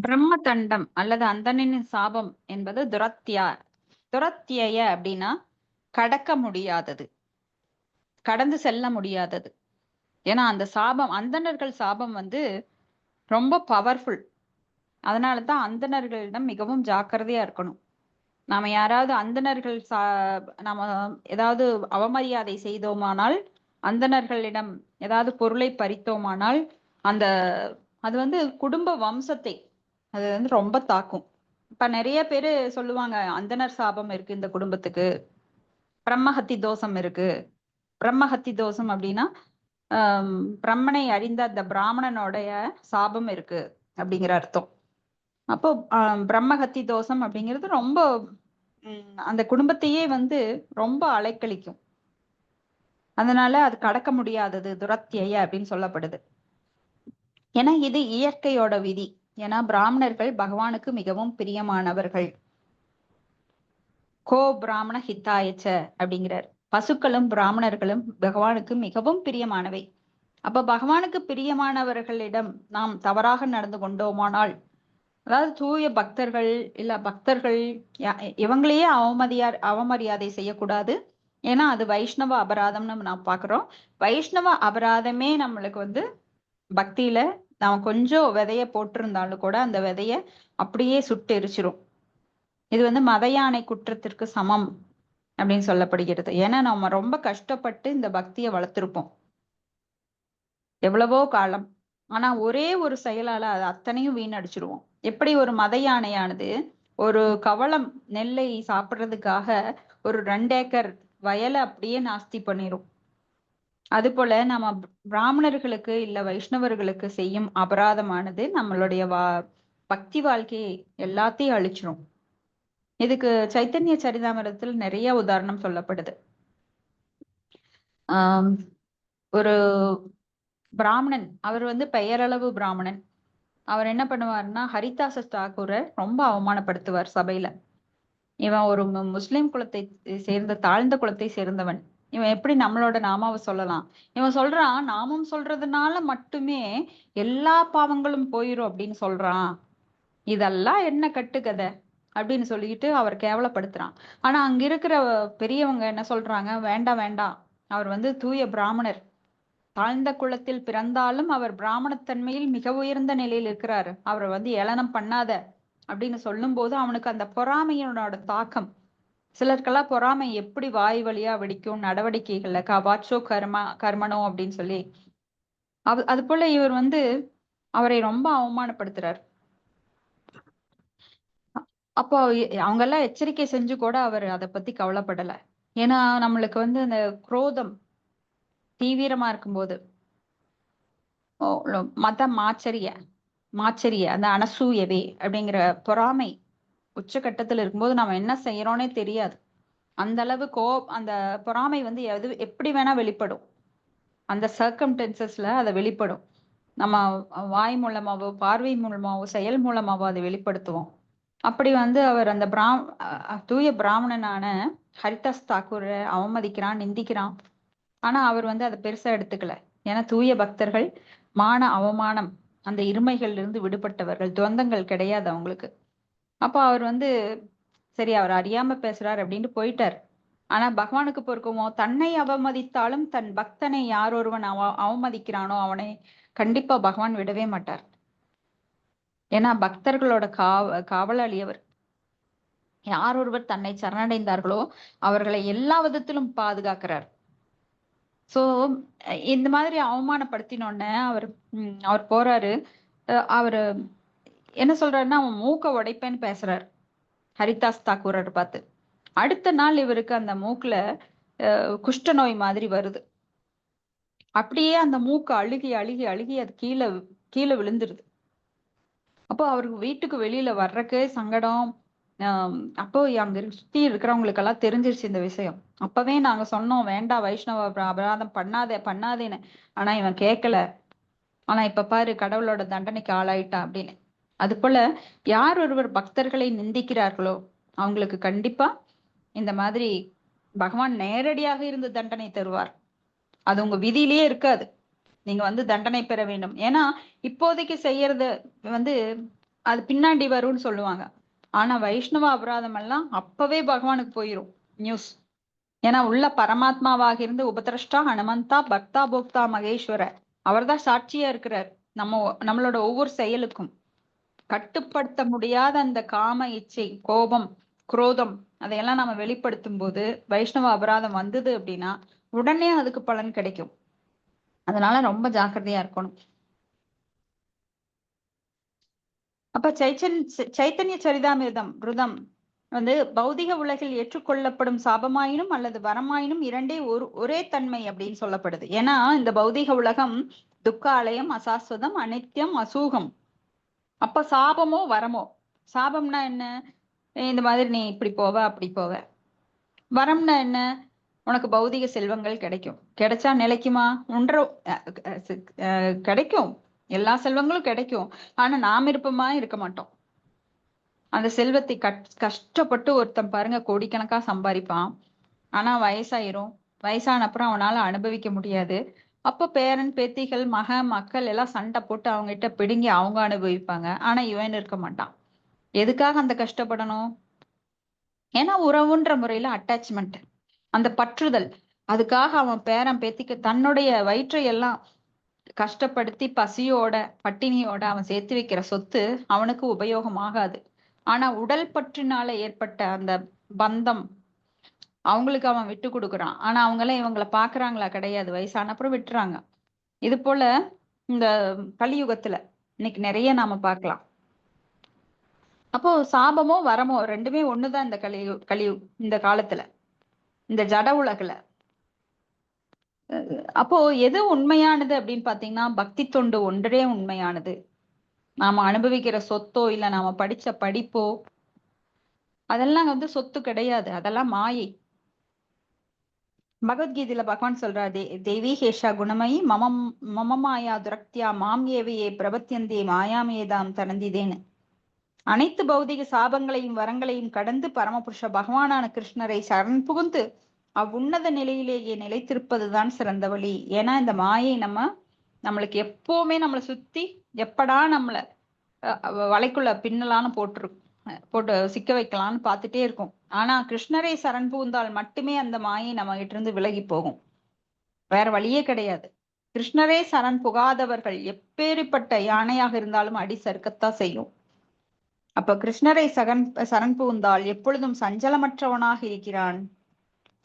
பிரம்ம தண்டம் அல்லது அந்தனின் சாபம் என்பது துரத்திய அப்படின்னா கடக்க முடியாதது, கடந்து செல்ல முடியாதது. ஏன்னா அந்த சாபம், அந்தணர்கள் சாபம் வந்து ரொம்ப பவர்ஃபுல். அதனாலதான் அந்தணர்களிடம் மிகவும் ஜாக்கிரதையா இருக்கணும். நாம யாராவது அந்தணர்கள் நாம ஏதாவது அவமரியாதை செய்தோமானால், அந்தணர்களிடம் ஏதாவது பொருளை பறித்தோமானால் அது வந்து குடும்ப வம்சத்தை அது வந்து ரொம்ப தாக்கும். இப்ப நிறைய பேரு சொல்லுவாங்க, அந்தணர் சாபம் இருக்கு இந்த குடும்பத்துக்கு, பிரம்மஹத்தி தோஷம் இருக்கு. பிரம்மஹத்தி தோஷம் அப்படின்னா பிரம்மனை அறிந்த அந்த பிராமணனுடைய சாபம் இருக்கு அப்படிங்கிற அர்த்தம். அப்போ பிரம்மஹத்தி தோஷம் அப்படிங்கிறது ரொம்ப அந்த குடும்பத்தையே வந்து ரொம்ப அலைக்கழிக்கும். அதனால அது கடக்க முடியாதது, துரத்திய அப்படின்னு சொல்லப்படுது. ஏன்னா இது இயற்கையோட விதி. ஏன்னா பிராமணர்கள் பகவானுக்கு மிகவும் பிரியமானவர்கள். கோ பிராமண ஹிதாயச்ச அப்படிங்கிறார். பசுக்களும் பிராமணர்களும் பகவானுக்கு மிகவும் பிரியமானவை. அப்ப பகவானுக்கு பிரியமானவர்களிடம் நாம் தவறாக நடந்து கொண்டோமானால், அதாவது தூய பக்தர்கள் இல்ல பக்தர்கள் இவங்களையே அவமரியாதை செய்யக்கூடாது. ஏன்னா அது வைஷ்ணவ அபராதம்னு நாம் பாக்குறோம். வைஷ்ணவ அபராதமே நம்மளுக்கு வந்து பக்தியில நாம கொஞ்சம் விதைய போட்டிருந்தாலும் கூட அந்த விதைய அப்படியே சுட்டு எரிச்சிரும். இது வந்து மத யானை குற்றத்திற்கு சமம் அப்படின்னு சொல்லப்படுகிறது. ஏன்னா நம்ம ரொம்ப கஷ்டப்பட்டு இந்த பக்தியை வளர்த்திருப்போம் எவ்வளவோ காலம். ஆனா ஒரே ஒரு செயலால அது அத்தனையும் வீணடிச்சிருவோம். எப்படி ஒரு மத யானையானது ஒரு கவளம் நெல்லை சாப்பிடுறதுக்காக ஒரு 2 ஏக்கர் வயலை அப்படியே நாஸ்தி பண்ணிரும். அது போல நம்ம பிராமணர்களுக்கு இல்ல வைஷ்ணவர்களுக்கு செய்யும் அபராதமானது நம்மளுடைய பக்தி வாழ்க்கையை எல்லாத்தையும் அழிச்சிரும். இதுக்கு சைத்தன்ய சரிதாமிரத்தில் நிறைய உதாரணம் சொல்லப்படுது. ஒரு பிராமணன், அவர் வந்து பெயரளவு பிராமணன். அவர் என்ன பண்ணுவாருன்னா ஹரிதாச தாக்கூரை ரொம்ப அவமானப்படுத்துவார் சபையில. இவன் ஒரு முஸ்லிம் குலத்தை சேர்ந்த தாழ்ந்த குலத்தை சேர்ந்தவன், இவன் எப்படி நம்மளோட நாமாவை சொல்லலாம்? இவன் சொல்றான், நாமம் சொல்றதுனால மட்டுமே எல்லா பாவங்களும் போயிரும் அப்படின்னு சொல்றான். இதெல்லாம் என்ன கட்டுக்கதை அப்படின்னு சொல்லிட்டு அவர் கேவலப்படுத்துறான். ஆனா அங்க இருக்கிற பெரியவங்க என்ன சொல்றாங்க, வேண்டாம் வேண்டாம், அவர் வந்து தூய பிராமணர், தாழ்ந்த குலத்தில் பிறந்தாலும் அவர் பிராமணத்தன்மையில் மிக உயர்ந்த நிலையில் இருக்கிறாரு, அவரை வந்து ஏளனம் பண்ணாத அப்படின்னு சொல்லும் போது அவனுக்கு அந்த பொறாமையோட தாக்கம். சிலருக்கெல்லாம் பொறாமை எப்படி வாய் வழியா வெடிக்கும் நடவடிக்கைகள்ல, கவாச்சோ கர்மனோ அப்படின்னு சொல்லி. அது போல இவர் வந்து அவரை ரொம்ப அவமானப்படுத்துறார். அப்போ அவங்க எல்லாம் எச்சரிக்கை செஞ்சு கூட அவர் அதை பத்தி கவலைப்படல. ஏன்னா நம்மளுக்கு வந்து அந்த குரோதம் தீவிரமா இருக்கும்போது, மத மாச்சரிய அந்த அனசூயவே அப்படிங்கிற பொறாமை உச்சகட்டத்துல இருக்கும்போது நம்ம என்ன செய்யறோம்னே தெரியாது. அந்த அளவு அந்த பொறாமை வந்து எப்படி வேணா வெளிப்படும். அந்த சர்க்கம்டென்சஸ்ல அதை வெளிப்படும். நம்ம வாய் மூலமாவோ பார்வை மூலமாவோ செயல் மூலமாவோ அதை வெளிப்படுத்துவோம். அப்படி வந்து அவர் அந்த தூய பிராமணனான ஹரிதாஸ் தாக்கூரை அவமதிக்கிறான், நிந்திக்கிறான். ஆனா அவர் வந்து அதை பெருசா எடுத்துக்கல. ஏன்னா தூய பக்தர்கள் மான அவமானம் அந்த இருமைகள்ல இருந்து விடுபட்டவர்கள், துவந்தங்கள் கிடையாது அவங்களுக்கு. அப்போ அவர் வந்து சரி அவர் அறியாம பேசுறாரு அப்படின்ட்டு போயிட்டார். ஆனா பகவானுக்கு பொறுக்குமோ, தன்னை அவமதித்தாலும் தன் பக்தனை யார் ஒருவன் அவமதிக்கிறானோ அவனை கண்டிப்பா பகவான் விடவே மாட்டார். ஏன்னா பக்தர்களோட காவலாளி அவர். யார் ஒருவர் தன்னை சரணடைந்தார்களோ அவர்களை எல்லா விதத்திலும் பாதுகாக்கிறார். சோ இந்த மாதிரி அவமானப்படுத்தினோடனே அவர் போறாரு. அவரு என்ன சொல்றாருன்னா, அவன் மூக்க உடைப்பேன்னு பேசுறாரு ஹரிதாஸ் தாக்கூரர் பார்த்து. அடுத்த நாள் இவருக்கு அந்த மூக்குல குஷ்ட நோய் மாதிரி வருது. அப்படியே அந்த மூக்கு அழுகி அழுகி அழுகி அது கீழே விழுந்துருது. அப்போ அவருக்கு வீட்டுக்கு வெளியில வர்றக்கே சங்கடம். அப்போ அங்க சுத்தி இருக்கிறவங்களுக்கு எல்லாம் தெரிஞ்சிருச்சு இந்த விஷயம். அப்பவே நாங்க சொன்னோம், வேண்டாம் வைஷ்ணவ அபராதம் பண்ணாதேன்னு. ஆனா இவன் கேட்கல. ஆனா இப்ப பாரு கடவுளோட தண்டனைக்கு ஆளாயிட்டா அப்படின்னு. அது போல யார் ஒருவர் பக்தர்களை நிந்திக்கிறார்களோ அவங்களுக்கு கண்டிப்பா இந்த மாதிரி பகவான் நேரடியாக இருந்து தண்டனை தருவார். அது உங்க விதியிலேயே இருக்காது. நீங்க வந்து தண்டனை பெற வேண்டும். ஏன்னா இப்போதைக்கு செய்யறது வந்து அது பின்னாடி வரும்னு சொல்லுவாங்க. ஆனா வைஷ்ணவ அபராதம் எல்லாம் அப்பவே பகவானுக்கு போயிரும் நியூஸ். ஏன்னா உள்ள பரமாத்மாவாக இருந்து உபதிரஷ்டா ஹனுமந்தா பக்தா போக்தா மகேஸ்வர அவர்தான் சாட்சியா இருக்கிறார். நம்மளோட ஒவ்வொரு செயலுக்கும் கட்டுப்படுத்த முடியாத அந்த காம இச்சை, கோபம், குரோதம் அதையெல்லாம் நம்ம வெளிப்படுத்தும் போது வைஷ்ணவ அபராதம் வந்தது அப்படின்னா உடனே அதுக்கு பலன் கிடைக்கும். அதனால ரொம்ப ஜாக்கிரதையா இருக்கணும். அப்ப சைத்தன்ய சரிதாமிர்தம் ருதம் வந்து பௌதிக உலகில் ஏற்றுக்கொள்ளப்படும் சாபமாயினும் அல்லது வரமாயினும் இரண்டே ஒரே தன்மை அப்படின்னு சொல்லப்படுது. ஏன்னா இந்த பௌதிக உலகம் துக்காலயம், அசாஸ்வதம், அனித்யம், அசூகம். அப்ப சாபமோ வரமோ, சாபம்னா என்ன? இந்த மாதிரி நீ இப்படி போவ அப்படி போவ. வரம்னா என்ன? உனக்கு பௌதிக செல்வங்கள் கிடைக்கும். கிடைச்சா நிலைக்குமா? கிடைக்கும், எல்லா செல்வங்களும் கிடைக்கும். ஆனா நாம் இருப்போமா? இருக்க மாட்டோம். அந்த செல்வத்தை கஷ்டப்பட்டு ஒருத்தன் பாருங்க கோடிக்கணக்கா சம்பாதிப்பான். ஆனா வயசாயிரும். வயசான அப்புறம் அவனால அனுபவிக்க முடியாது. அப்ப பேரன் பேத்திகள் மக்கள் எல்லாம் சண்டை போட்டு அவங்க கிட்ட பிடுங்கி அவங்க அனுபவிப்பாங்க. ஆனா இவன் இருக்க மாட்டான். எதுக்காக அந்த கஷ்டப்படணும்? ஏன்னா உறவுன்ற முறையில அட்டாச்மெண்ட், அந்த பற்றுதல். அதுக்காக அவன் பேரன் பேத்திக்கு தன்னுடைய வயிற்றை எல்லாம் கஷ்டப்படுத்தி பசியோட பட்டினியோட அவன் சேர்த்து வைக்கிற சொத்து அவனுக்கு உபயோகம் ஆகாது. ஆனா உடல் பற்றினால ஏற்பட்ட அந்த பந்தம் அவங்களுக்கு அவன் விட்டு கொடுக்குறான். ஆனா அவங்க எல்லாம் இவங்களை பாக்குறாங்களா? கிடையாது. வயசான அப்புறம் விட்டுறாங்க. இது போல இந்த கலியுகத்துல இன்னைக்கு நிறைய நாம பார்க்கலாம். அப்போ சாபமோ வரமோ ரெண்டுமே ஒண்ணுதான் இந்த கலியு இந்த காலத்துல, இந்த ஜட உலகுல. அப்போ எது உண்மையானது அப்படின்னு பாத்தீங்கன்னா பக்தி தொண்டு ஒன்றே உண்மையானது. நாம அனுபவிக்கிற சொத்தோ இல்ல நாம படிச்ச படிப்போ அதெல்லாம் வந்து சொத்து கிடையாது. அதெல்லாம் மாயை. பகவத்கீதையில பகவான் சொல்றாரு, தேவி ஹேஷா குணமயி மம மாயா துரக்தியா மாம் ஏவையே பிரபத்தியந்தே மாயாமேதாம் தனந்திதேன்னு. அனைத்து பௌதிக சாபங்களையும் வரங்களையும் கடந்து பரமபுருஷ பகவானான கிருஷ்ணரை சரண் புகுந்து அவ்வுன்னத நிலையிலேயே நிலைத்திருப்பதுதான் சிறந்த வழி. ஏன்னா இந்த மாயை நம்மளுக்கு எப்பவுமே நம்மளை சுத்தி எப்படா நம்மள வலைக்குள்ள பின்னலான்னு போட்டு சிக்க வைக்கலாம்னு பார்த்துட்டே இருக்கும். ஆனா கிருஷ்ணரை சரண் புகுந்தால் மட்டுமே அந்த மாயை நம்ம கிட்ட இருந்து விலகி போகும். வேற வழியே கிடையாது. கிருஷ்ணரே சரண் புகாதவர்கள் எப்பேற்பட்ட யானையாக இருந்தாலும் அடி சறுக்கத்தான் செய்யும். அப்ப கிருஷ்ணரை சரண் புகுந்தால் எப்பொழுதும் சஞ்சலமற்றவனாக இருக்கிறான்.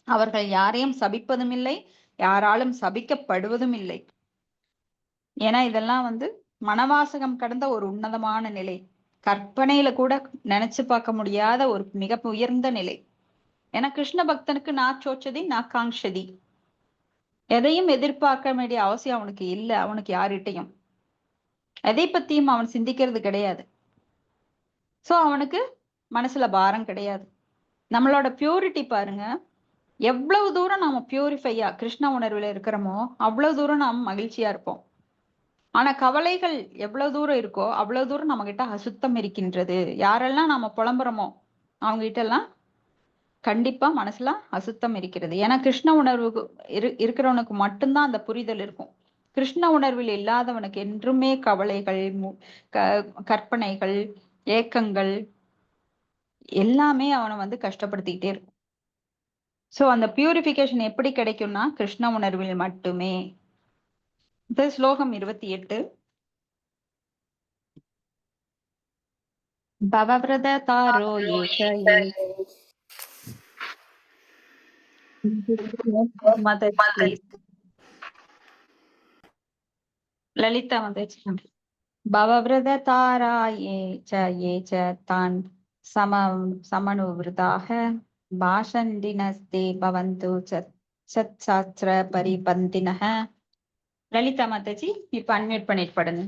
அவர்கள் யாரையும் சபிப்பதும் இல்லை, யாராலும் சபிக்கப்படுவதும் இல்லை. ஏன்னா இதெல்லாம் வந்து மனவாசகம் கடந்த ஒரு உன்னதமான நிலை. கற்பனையில கூட நினைச்சு பார்க்க முடியாத ஒரு மிக உயர்ந்த நிலை. ஏன்னா கிருஷ்ண பக்தனுக்கு நான் சோச்சதி நான் காங்ஷதி, எதையும் எதிர்பார்க்க வேண்டிய அவசியம் அவனுக்கு இல்லை. அவனுக்கு யார்கிட்டையும் எதை பத்தியும் அவன் சிந்திக்கிறது கிடையாது. சோ அவனுக்கு மனசுல பாரம் கிடையாது. நம்மளோட பியூரிட்டி பாருங்க, எவ்வளவு தூரம் நாம பியூரிஃபையா கிருஷ்ண உணர்வுல இருக்கிறோமோ அவ்வளவு தூரம் நாம் மகிழ்ச்சியா இருப்போம். ஆனா கவலைகள் எவ்வளவு தூரம் இருக்கோ அவ்வளவு தூரம் நம்ம கிட்ட அசுத்தம் இருக்கின்றது. யாரெல்லாம் நாம புலம்புறோமோ அவங்க கிட்ட எல்லாம் கண்டிப்பா மனசுல அசுத்தம் இருக்கிறது. ஏன்னா கிருஷ்ண உணர்வு இருக்கிறவனுக்கு மட்டும்தான் அந்த புரிதல் இருக்கும். கிருஷ்ண உணர்வில் இல்லாதவனுக்கு என்றுமே கவலைகள், கற்பனைகள், ஏக்கங்கள் எல்லாமே அவனை வந்து கஷ்டப்படுத்திக்கிட்டே இருக்கும். சோ அந்த பியூரிபிகேஷன் எப்படி கிடைக்கும்னா கிருஷ்ண உணர்வில் மட்டுமே. ஸ்லோகம் 28. பவவ்ரத தாரோ ஏக லலிதா மதேஜ். பவவ்ரத தாரா ஏ ச தான் சமனுவிருதாக பாஷண்டினஸ்தே பவந்து சத்சாஸ்திர பரிபந்தினஹ. லலிதா மாதாஜி இப்ப அன்மியூட் பண்ணிட்டு படுங்க.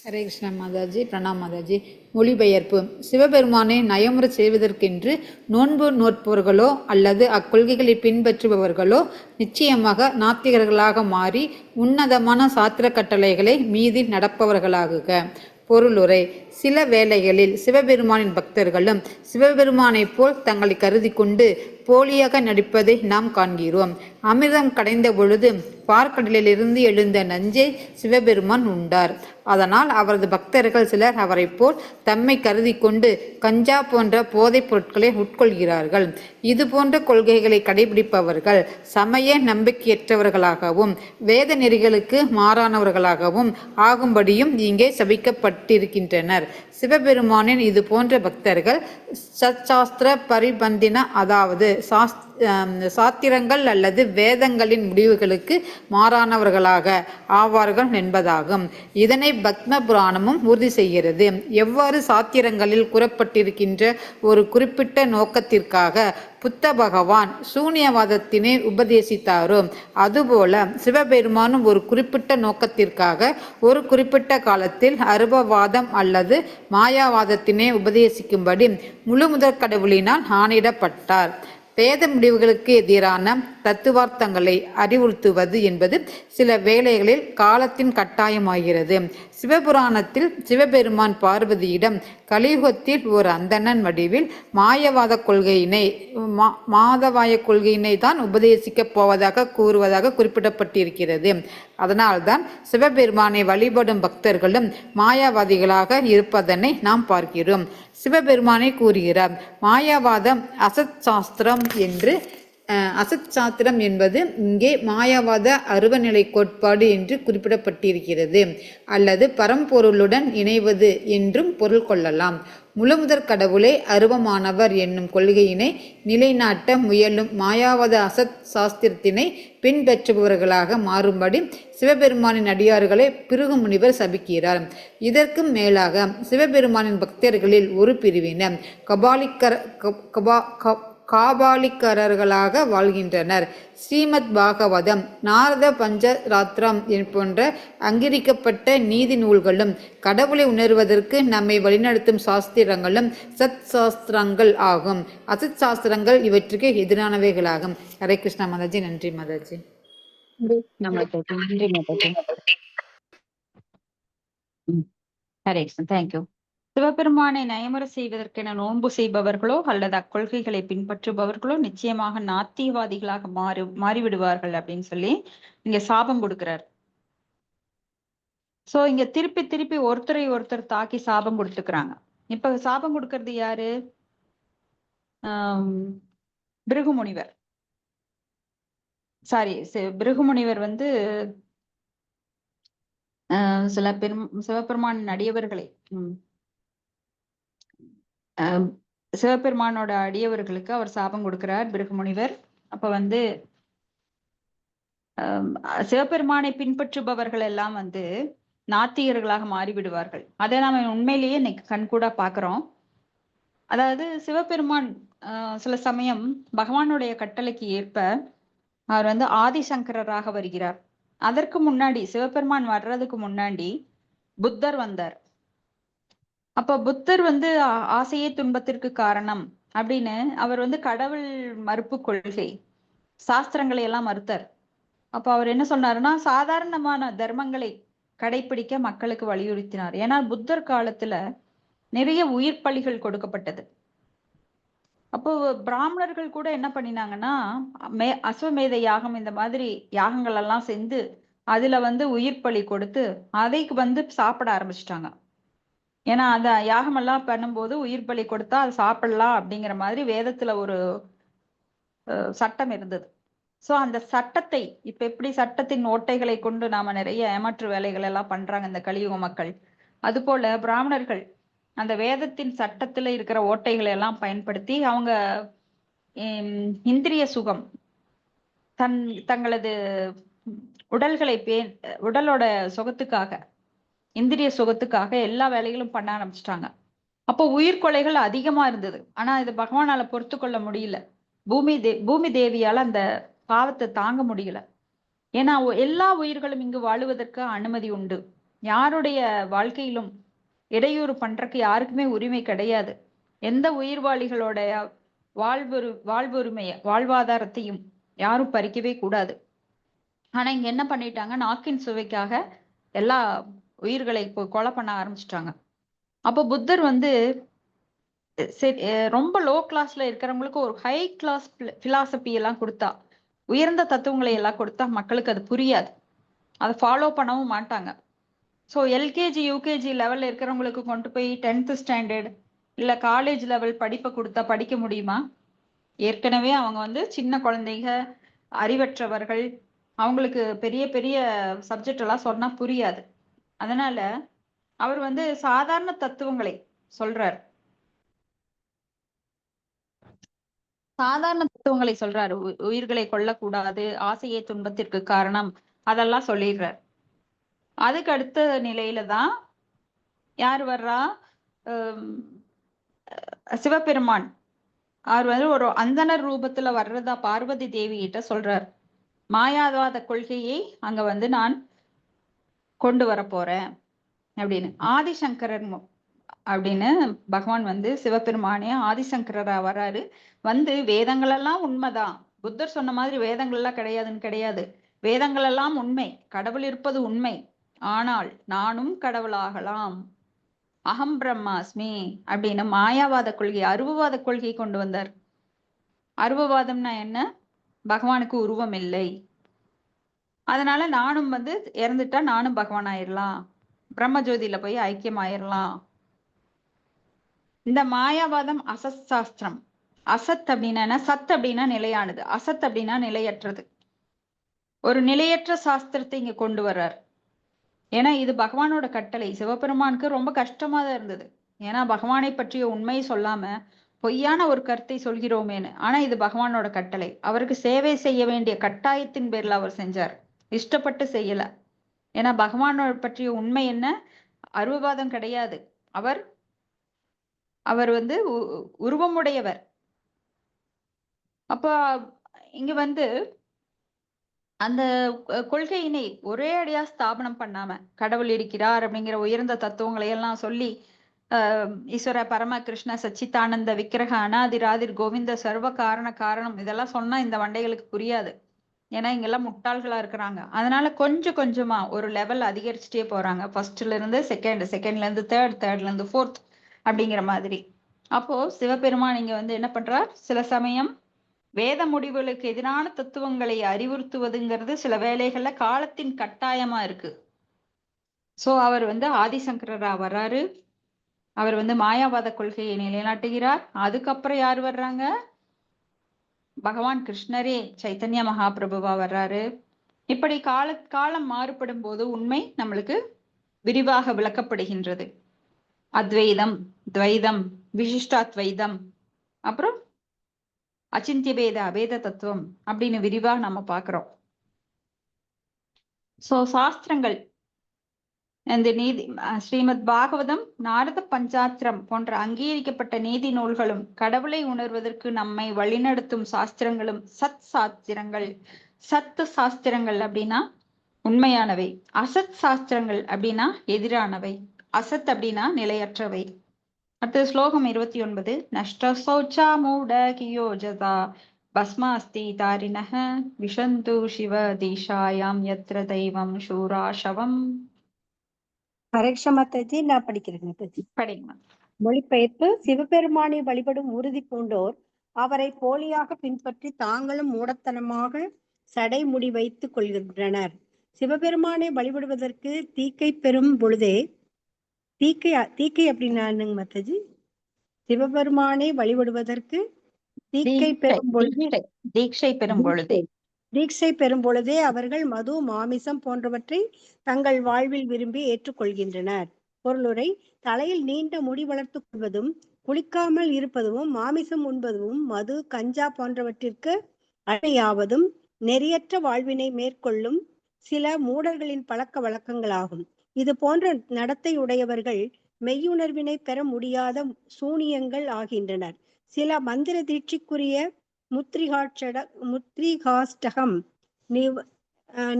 ஹரே கிருஷ்ணா மாதாஜி. பிரணாம் மாதாஜி. மொழிபெயர்ப்பு. சிவபெருமானை நயமுற செய்வதற்கென்று நோன்பு நோற்பவர்களோ அல்லது அக்கொள்கைகளை பின்பற்றுபவர்களோ நிச்சயமாக நாத்திகர்களாக மாறி உன்னதமான சாத்திர கட்டளைகளை மீறி நடப்பவர்களாகுக. பொருளுரை. சில வேளைகளில் சிவபெருமானின் பக்தர்களும் சிவபெருமானைப் போல் தங்களை கருதி கொண்டு போலியாக நடிப்பதை நாம் காண்கிறோம். அமிர்தம் கடைந்த பொழுது பார்க்கடலிலிருந்து எழுந்த நஞ்சை சிவபெருமான் உண்டார். அதனால் அவரது பக்தர்கள் சிலர் அவரை போல் தம்மை கருதி கொண்டு கஞ்சா போன்ற போதைப் பொருட்களை உட்கொள்கிறார்கள். இது போன்ற கொள்கைகளை கடைபிடிப்பவர்கள் சமய நம்பிக்கையற்றவர்களாகவும் வேத நெறிகளுக்கு மாறானவர்களாகவும் ஆகும்படியும் இங்கே சபிக்கப்பட்டிருக்கின்றனர். சிவபெருமானின் இது போன்ற பக்தர்கள் சத்சாஸ்திர பரிபந்தின, அதாவது சாத்திரங்கள் அல்லது வேதங்களின் முடிவுகளுக்கு மாறானவர்களாக ஆவார்கள் என்பதாகும். இதனை பத்ம புராணமும் உறுதி செய்கிறது. எவ்வாறு சாத்திரங்களில் கூறப்பட்டிருக்கின்ற ஒரு குறிப்பிட்ட நோக்கத்திற்காக புத்த பகவான் சூன்யவாதத்தினை உபதேசித்தாரோ அதுபோல சிவபெருமானும் ஒரு குறிப்பிட்ட நோக்கத்திற்காக ஒரு குறிப்பிட்ட காலத்தில் அருபவாதம் அல்லது மாயாவாதத்தினை உபதேசிக்கும்படி முழு முதற் கடவுளினால் ஆணையிடப்பட்டார். வேத முடிவுகளுக்கு எதிரான தத்துவார்த்தங்களை அறிவுறுத்துவது என்பது சில வேளைகளில் காலத்தின் கட்டாயமாகிறது. சிவபுராணத்தில் சிவபெருமான் பார்வதியிடம் கலியுகத்தில் ஒரு அந்தணன் வடிவில் மாதவாய கொள்கையினை தான் உபதேசிக்கப் போவதாக கூறுவதாக குறிப்பிடப்பட்டிருக்கிறது. அதனால்தான் சிவபெருமானை வழிபடும் பக்தர்களும் மாயாவாதிகளாக இருப்பதனை நாம் பார்க்கிறோம். சிவபெருமானை கூறுகிறார், மாயாவாதம் அசத் சாஸ்திரம் என்று. அசத் சாஸ்திரம் என்பது இங்கே மாயாவாத அருவநிலை கோட்பாடு என்று குறிப்பிடப்பட்டிருக்கிறது, அல்லது பரம்பொருளுடன் இணைவது என்றும் பொருள் கொள்ளலாம். முழுமுதற் கடவுளே அருவமானவர் என்னும் கொள்கையினை நிலைநாட்ட முயலும் மாயாவாத அசத் சாஸ்திரத்தினை பின்பற்றுபவர்களாக மாறும்படி சிவபெருமானின் அடியார்களை பிருகு முனிவர் சபிக்கிறார். இதற்கும் மேலாக சிவபெருமானின் பக்தர்களில் ஒரு பிரிவினர் காபாலிக்கரர்களாக வாழ்கின்றனர். ஸ்ரீமத் பாகவதம், நாரத பஞ்சராத்திரம் போன்ற அங்கீகரிக்கப்பட்ட நீதி நூல்களும் கடவுளை உணர்வதற்கு நம்மை வழிநடத்தும் சாஸ்திரங்களும் சத் சாஸ்திரங்கள் ஆகும். அசத் சாஸ்திரங்கள் இவற்றுக்கு எதிரானவைகளாகும். ஹரே கிருஷ்ணா மாதாஜி. நன்றி மாதாஜி. ஹரே கிருஷ்ணா. தேங்க்யூ. சிவபெருமானை நயமுற செய்வதற்கென நோன்பு செய்பவர்களோ அல்லது அக்கொள்கைகளை பின்பற்றுபவர்களோ நிச்சயமாக நாத்தியவாதிகளாக மாறிவிடுவார்கள் அப்படின்னு சொல்லி இங்க சாபம் கொடுக்கிறார். சோ இங்க திருப்பி திருப்பி ஒருத்தரை ஒருத்தர் தாக்கி சாபம் கொடுத்துக்கிறாங்க. இப்ப சாபம் கொடுக்கறது யாரு? பிருகு முனிவர். பிருகு முனிவர் சில சிவபெருமான் அடியவர்களை சிவபெருமானோட அடியவர்களுக்கு அவர் சாபம் கொடுக்கிறார் பிருகு முனிவர். அப்ப சிவபெருமானை பின்பற்றுபவர்கள் எல்லாம் நாத்திகர்களாக மாறிவிடுவார்கள். அதை நாம உண்மையிலேயே இன்னைக்கு கண்கூடா பாக்குறோம். அதாவது சிவபெருமான் சில சமயம் பகவானுடைய கட்டளைக்கு ஏற்ப அவர் ஆதிசங்கரராக வருகிறார். அதற்கு முன்னாடி சிவபெருமான் வர்றதுக்கு முன்னாடி புத்தர் வந்தார். அப்ப புத்தர் ஆசையே துன்பத்திற்கு காரணம் அப்படின்னு அவர் கடவுள் மறுப்பு கொள்கை சாஸ்திரங்களை எல்லாம் மறுத்தார். அப்ப அவர் என்ன சொன்னாருன்னா, சாதாரணமான தர்மங்களை கடைபிடிக்க மக்களுக்கு வலியுறுத்தினார். ஏன்னா புத்தர் காலத்துல நிறைய உயிர் பலிகள் கொடுக்கப்பட்டது. அப்போ பிராமணர்கள் கூட என்ன பண்ணினாங்கன்னா, அஸ்வமேத யாகம் இந்த மாதிரி யாகங்கள் எல்லாம் செஞ்சு அதுல உயிர் பலி கொடுத்து அதைக்கு சாப்பிட ஆரம்பிச்சிட்டாங்க. ஏன்னா அந்த யாகம் எல்லாம் பண்ணும்போது உயிர் பலி கொடுத்தா அது சாப்பிடலாம் அப்படிங்கிற மாதிரி வேதத்துல ஒரு சட்டம் இருந்தது. சோ அந்த சட்டத்தை இப்ப எப்படி சட்டத்தின் ஓட்டைகளை கொண்டு நாம நிறைய ஏமாற்று வேலைகள் எல்லாம் பண்றாங்க இந்த கலியுக மக்கள், அது போல பிராமணர்கள் அந்த வேதத்தின் சட்டத்துல இருக்கிற ஓட்டைகளை எல்லாம் பயன்படுத்தி அவங்க இந்திரிய சுகம், தங்களது உடலோட சுகத்துக்காக, இந்திரிய சுகத்துக்காக எல்லா வேலைகளும் பண்ண ஆரம்பிச்சிட்டாங்க. அப்போ உயிர்கொலைகள் அதிகமா இருந்தது. ஆனா இது பகவானால பொறுத்து கொள்ள முடியல. பூமி தேவியால அந்த பாவத்தை தாங்க முடியல. ஏன்னா எல்லா உயிர்களும் இங்கு வாழுவதற்கு அனுமதி உண்டு. யாருடைய வாழ்க்கையிலும் இடையூறு பண்றதுக்கு யாருக்குமே உரிமை கிடையாது. எந்த உயிர்வாளிகளோட வாழ்வுரிமைய வாழ்வாதாரத்தையும் யாரும் பறிக்கவே கூடாது. ஆனா இங்க என்ன பண்ணிட்டாங்க, நாக்கின் சுவைக்காக எல்லா உயிர்களை கொலை பண்ண ஆரம்பிச்சிட்டாங்க. அப்போ புத்தர் வந்து ரொம்ப லோ கிளாஸ்ல இருக்கிறவங்களுக்கு ஒரு ஹை கிளாஸ் பிலாசபி எல்லாம் கொடுத்தா, உயர்ந்த தத்துவங்களை எல்லாம் கொடுத்தா மக்களுக்கு அது புரியாது, அதை ஃபாலோ பண்ணவும் மாட்டாங்க. ஸோ எல்கேஜி யூகேஜி லெவல்ல இருக்கிறவங்களுக்கு கொண்டு போய் 10th ஸ்டாண்டர்ட் இல்ல காலேஜ் லெவல் படிப்பை கொடுத்தா படிக்க முடியுமா? ஏற்கனவே அவங்க வந்து சின்ன குழந்தைங்க, அறிவற்றவர்கள், அவங்களுக்கு பெரிய பெரிய சப்ஜெக்ட் எல்லாம் சொன்னா புரியாது. அதனால அவர் வந்து சாதாரண தத்துவங்களை சொல்றார், உயிர்களை கொல்லக்கூடாது, ஆசையே துன்பத்திற்கு காரணம், அதெல்லாம் சொல்லிடுறார். அதுக்கு அடுத்த நிலையில தான் யார் வர்றா, சிவபெருமான். அவர் வந்து ஒரு அந்தனர் ரூபத்துல வர்றதா பார்வதி தேவி கிட்ட சொல்றார். மாயாவாத கொள்கையை அங்க வந்து நான் கொண்டு வர போறேன் அப்படின்னு. ஆதிசங்கரன் அப்படின்னு பகவான் வந்து சிவபெருமானே ஆதிசங்கரரா வர்றாரு. வந்து வேதங்கள் எல்லாம் உண்மைதான், புத்தர் சொன்ன மாதிரி வேதங்கள் எல்லாம் கிடையாதுன்னு கிடையாது, வேதங்கள் எல்லாம் உண்மை, கடவுள் இருப்பது உண்மை, ஆனால் நானும் கடவுளாகலாம், அகம் பிரம்மாஸ்மி அப்படின்னு மாயாவாத கொள்கை, அருவவாத கொள்கை கொண்டு வந்தார். அருவவாதம்னா என்ன? பகவானுக்கு உருவம் இல்லை, அதனால நானும் வந்து இறந்துட்டா நானும் பகவான் ஆயிரலாம், பிரம்மஜோதியில போய் ஐக்கியம் ஆயிரலாம். இந்த மாயாவாதம் அசத் சாஸ்திரம். அசத் அப்படின்னா சத் அப்படின்னா நிலையானது, அசத் அப்படின்னா நிலையற்றது. ஒரு நிலையற்ற சாஸ்திரத்தை இங்க கொண்டு வர்றார். ஏன்னா இது பகவானோட கட்டளை. சிவபெருமானுக்கு ரொம்ப கஷ்டமா தான் இருந்தது, ஏன்னா பகவானை பற்றிய உண்மையை சொல்லாம பொய்யான ஒரு கருத்தை சொல்கிறோமேன்னு. ஆனா இது பகவானோட கட்டளை, அவருக்கு சேவை செய்ய வேண்டிய கட்டாயத்தின் பேர்ல அவர் செஞ்சார், இஷ்டப்பட்டு செய்யல. ஏன்னா பகவானோட பற்றிய உண்மை என்ன? அருவவாதம் கிடையாது, அவர் வந்து உருவமுடையவர். அப்ப இங்க வந்து அந்த கொள்கையினை ஒரே அடியா ஸ்தாபனம் பண்ணாம, கடவுள் இருக்கிறார் அப்படிங்கிற உயர்ந்த தத்துவங்களை எல்லாம் சொல்லி, ஈஸ்வர பரம கிருஷ்ண சச்சிதானந்த விக்கிரக அனாதிராதிர் கோவிந்த சர்வ காரணம் இதெல்லாம் சொன்னா இந்த வண்டைகளுக்கு புரியாது, ஏன்னா இங்கெல்லாம் முட்டாள்களா இருக்கிறாங்க. அதனால கொஞ்சம் கொஞ்சமா ஒரு லெவல் அதிகரிச்சுட்டே போறாங்க, ஃபர்ஸ்ட்ல இருந்து செகண்ட்ல இருந்து தேர்ட்ல இருந்து ஃபோர்த் அப்படிங்கிற மாதிரி. அப்போ சிவபெருமான் இங்க வந்து என்ன பண்றார், சில சமயம் வேத முடிவுகளுக்கு எதிரான தத்துவங்களை அறிவுறுத்துவதுங்கிறது சில வேளைகள்ல காலத்தின் கட்டாயமா இருக்கு. சோ அவர் வந்து ஆதிசங்கரரா வர்றாரு, அவர் வந்து மாயாவாத கொள்கையை நிலைநாட்டுகிறார். அதுக்கப்புறம் யார் வர்றாங்க, பகவான் கிருஷ்ணரே சைத்தன்ய மகாபிரபுவா வர்றாரு. இப்படி காலம் மாறுபடும் போது உண்மை நம்மளுக்கு விரிவாக விளக்கப்படுகின்றது. அத்வைதம், துவைதம், விசிஷ்டாத்வைதம், அப்புறம் அச்சிந்திய பேத அபேத தத்துவம் அப்படின்னு விரிவா நம்ம பாக்குறோம். சோ சாஸ்திரங்கள், இந்த நீதி ஸ்ரீமத் பாகவதம், நாரத பஞ்சாத்திரம் போன்ற அங்கீகரிக்கப்பட்ட நீதி நூல்களும், கடவுளை உணர்வதற்கு நம்மை வழிநடத்தும் சாஸ்திரங்களும் சத் சாஸ்திரங்கள். சத்து சாஸ்திரங்கள் அப்படின்னா உண்மையானவை, அசத் சாஸ்திரங்கள் அப்படின்னா எதிரானவை, அசத் அப்படின்னா நிலையற்றவை. அடுத்த ஸ்லோகம் 29. நஷ்ட சௌச்சா மூட கியோஜதா பஸ்மாஸ்தி தாரிணஹ விஷந்து சிவ தீஷாயாம் யத்ர தெய்வம் சூராஷவம். ஹரேக்ஷா மாதாஜி, நான் படிக்கிறேன் மாதாஜி. படிங்க. மொழிபெயர்ப்பு. சிவபெருமானை வழிபடும் உறுதி பூண்டோர் அவரை போலியாக பின்பற்றி தாங்களும் மூடத்தனமாக சடைமுடி வைத்துக் கொள்கின்றனர். சிவபெருமானை வழிபடுவதற்கு தீக்கை பெறும் பொழுதே, தீக்கை அப்படின்னாங்க மாதாஜி? சிவபெருமானை வழிபடுவதற்கு தீக்கை பெறும் பொழுது, தீட்சை பெறும் பொழுதே அவர்கள் மது, மாமிசம் போன்றவற்றை தங்கள் வாழ்வில் விரும்பி ஏற்றுக்கொள்கின்றனர். பொருளுரை. தலையில் நீண்ட முடி வளர்த்துக் கொள்வதும், குளிக்காமல் இருப்பதும், மாமிசம் உண்பதும், மது, கஞ்சா போன்றவற்றிற்கு அடிமையாவதும் நெறியற்ற வாழ்வினை மேற்கொள்ளும் சில மூடர்களின் பழக்க வழக்கங்களாகும். இது போன்ற நடத்தை உடையவர்கள் மெய்யுணர்வினை பெற முடியாத சூனியங்கள் ஆகின்றனர். சில மந்திர தீட்சிக்குரிய முத்ரிகாஷ்டகம்,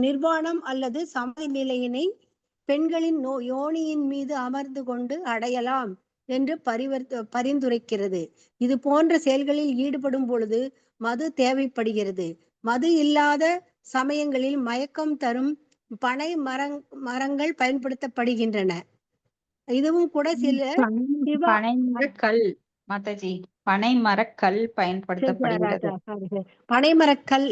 நிர்வாணம் அல்லது சமாதி நிலையினை பெண்களின் யோனியின் மீது அமர்ந்து கொண்டு அடையலாம் என்று பரிந்துரைக்கிறது. இது போன்ற செயல்களில் ஈடுபடும் பொழுது மது தேவைப்படுகிறது. மது இல்லாத சமயங்களில் மயக்கம் தரும் பனை மரங்கள் பயன்படுத்தப்படுகின்றன. இதுவும் கூட சில பனைமரக்கல் மாதாஜி, பனைமரக்கல் பயன்படுத்தப்படுகிறது. பனைமரக்கல்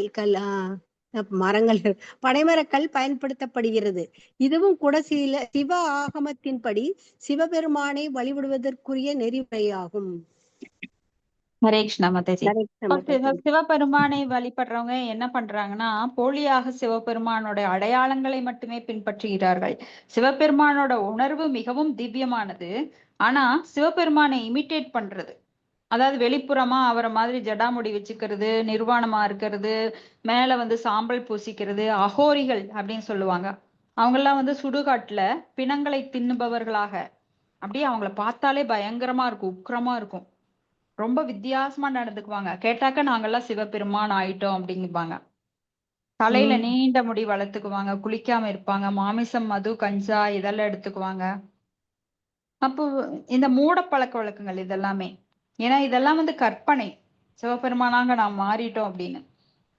மரங்கள் பனைமரக்கல் பயன்படுத்தப்படுகிறது. இதுவும் கூட சிவ ஆகமத்தின்படி சிவபெருமானை வழிபடுவதற்குரிய நெறிமுறையாகும். ஹரே கிருஷ்ணா மாதாஜி. சிவபெருமானை வழிபடுறவங்க என்ன பண்றாங்கன்னா, போலியாக சிவபெருமானோட அடையாளங்களை மட்டுமே பின்பற்றுகிறார்கள். சிவபெருமானோட உணர்வு மிகவும் திவ்யமானது. ஆனா சிவபெருமானை இமிட்டேட் பண்றது, அதாவது வெளிப்புறமா அவரை மாதிரி ஜடாமுடி வச்சுக்கிறது, நிர்வாணமா இருக்கிறது, மேல சாம்பல் பூசிக்கிறது, அகோரிகள் அப்படின்னு சொல்லுவாங்க. அவங்கெல்லாம் சுடுகாட்டுல பிணங்களை தின்னுபவர்களாக, அப்படியே அவங்கள பார்த்தாலே பயங்கரமா இருக்கும், உக்கிரமா இருக்கும். ரொம்ப வித்தியாசமா நடந்துக்குவாங்க. கேட்டாக்க நாங்கெல்லாம் சிவபெருமான் ஆயிட்டோம் அப்படிங்குவாங்க. தலையில நீண்ட முடி வளர்த்துக்குவாங்க, குளிக்காம இருப்பாங்க, மாமிசம், மது, கஞ்சா இதெல்லாம் எடுத்துக்குவாங்க. அப்போ இந்த மூட பழக்க வழக்கங்கள் இதெல்லாமே, ஏன்னா இதெல்லாம் கற்பனை, சிவபெருமானாக நாம் மாறிட்டோம் அப்படின்னு.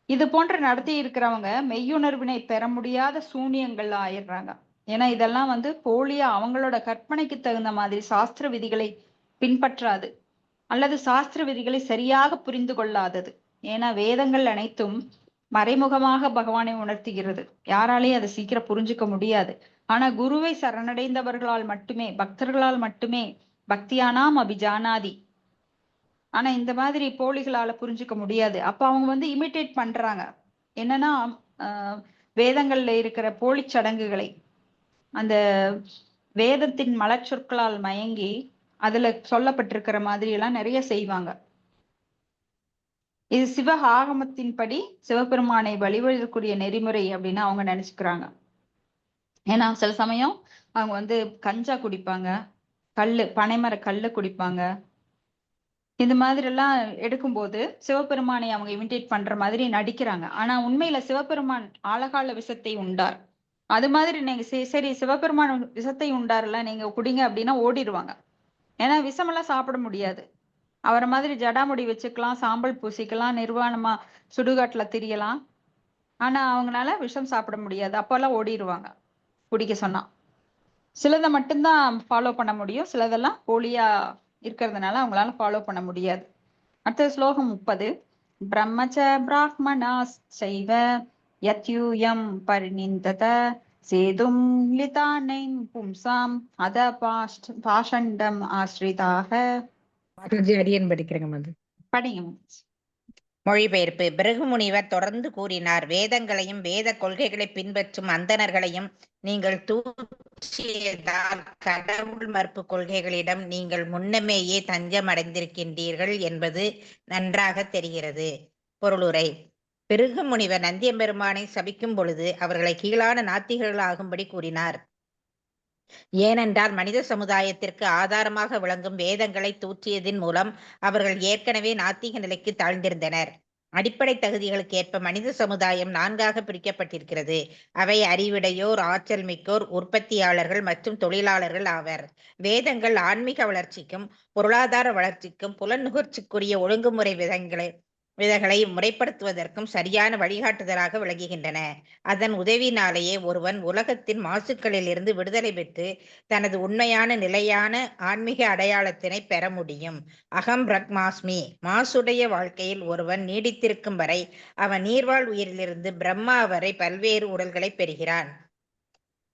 இது போன்ற நடத்தி இருக்கிறவங்க மெய்யுணர்வினை பெற முடியாத சூனியங்கள் ஆயிடுறாங்க. ஏன்னா இதெல்லாம் போலியா அவங்களோட கற்பனைக்கு தகுந்த மாதிரி சாஸ்திர விதிகளை பின்பற்றாது, அல்லது சாஸ்திர விதிகளை சரியாக புரிந்து கொள்ளாதது. ஏன்னா வேதங்கள் அனைத்தும் மறைமுகமாக பகவானை உணர்த்துகிறது. யாராலையும் அதை சீக்கிரம் புரிஞ்சுக்க முடியாது. ஆனா குருவை சரணடைந்தவர்களால் மட்டுமே, பக்தர்களால் மட்டுமே பக்தியானாம் அபிஜானாதி. ஆனா இந்த மாதிரி போலிகளால புரிஞ்சுக்க முடியாது. அப்ப அவங்க இமிட்டேட் பண்றாங்க. என்னன்னா வேதங்கள்ல இருக்கிற போலி சடங்குகளை அந்த வேதத்தின் மலச்சொற்களால் மயங்கி அதுல சொல்லப்பட்டிருக்கிற மாதிரி எல்லாம் நிறைய செய்வாங்க. இது சிவ ஆகமத்தின்படி சிவபெருமானை வழிபடக்கூடிய நெறிமுறை அப்படின்னு அவங்க நினைச்சுக்கிறாங்க. ஏன்னா சில சமயம் அவங்க கஞ்சா குடிப்பாங்க, பனைமர கல்லு குடிப்பாங்க. இந்த மாதிரி எல்லாம் எடுக்கும்போது சிவபெருமானை அவங்க இமிட்டேட் பண்ற மாதிரி நடிக்கிறாங்க. ஆனா உண்மையில சிவபெருமான் ஆழகால விஷத்தை உண்டார். அது மாதிரி நீங்க சரி சிவபெருமான் விஷத்தை உண்டார்ல, நீங்க குடிங்க அப்படின்னா ஓடிடுவாங்க. ஏன்னா விஷமெல்லாம் சாப்பிட முடியாது. அவரை மாதிரி ஜடாமுடி வச்சுக்கலாம், சாம்பல் பூசிக்கலாம், நிர்வாணமா சுடுகாட்டுல திரியலாம். ஆனா அவங்களால விஷம் சாப்பிட முடியாது. அப்பெல்லாம் ஓடிடுவாங்க குடிக்க சொன்னா. சிலதை மட்டும்தான் ஃபாலோ பண்ண முடியும், சிலதெல்லாம் போலியா இருக்கிறதுனால அவங்களால ஃபாலோ பண்ண முடியாது. அடுத்த ஸ்லோகம் 30. பிரம்மச்ச பிராஹ்மணா சைவ யத்யூயம் பரிநிந்தத சேதும் லிதானை பும்சாம் அத பாஷண்டம் ஆஸ்ரிதாக. அடியன் படிக்கிறேங்க மது. படிங்க. மொழிபெயர்ப்பு. பிருகு முனிவர் தொடர்ந்து கூறினார், வேதங்களையும் வேத கொள்கைகளை பின்பற்றும் அந்தணர்களையும் நீங்கள் தூற்றியதால் கடவுள் மறுப்பு கொள்கைகளிடம் நீங்கள் முன்னமேயே தஞ்சம் அடைந்திருக்கின்றீர்கள் என்பது நன்றாக தெரிகிறது. பொருளுரை. பிருகு முனிவர் நந்தியம்பெருமானை சபிக்கும் பொழுது அவர்களை கீழான நாத்திகர்களாகும்படி கூறினார். ஏனென்றால் மனித சமுதாயத்திற்கு ஆதாரமாக விளங்கும் வேதங்களை தூற்றியதின் மூலம் அவர்கள் ஏற்கனவே நாத்திக நிலைக்கு தாழ்ந்திருந்தனர். அடிப்படை தகுதிகளுக்கு ஏற்ப மனித சமுதாயம் 4ஆக பிரிக்கப்பட்டிருக்கிறது. அவை அறிவுடையோர், ஆற்றல் மிக்கோர், உற்பத்தியாளர்கள் மற்றும் தொழிலாளர்கள் ஆவர். வேதங்கள் ஆன்மீக வளர்ச்சிக்கும் பொருளாதார வளர்ச்சிக்கும் புலநுகர்ச்சிக்குரிய ஒழுங்குமுறை விதைகளை முறைப்படுத்துவதற்கும் சரியான வழிகாட்டுதலாக விளங்குகின்றன. அதன் உதவினாலேயே ஒருவன் உலகத்தின் மாசுக்களிலிருந்து விடுதலை பெற்று தனது உண்மையான நிலையான ஆன்மீக அடையாளத்தினை பெற முடியும். அகம் பிரக்மாஸ்மி. மாசுடைய வாழ்க்கையில் ஒருவன் நீடித்திருக்கும் வரை அவன் நீர்வாழ் உயிரிலிருந்து பிரம்மா வரை பல்வேறு உடல்களை பெறுகிறான்.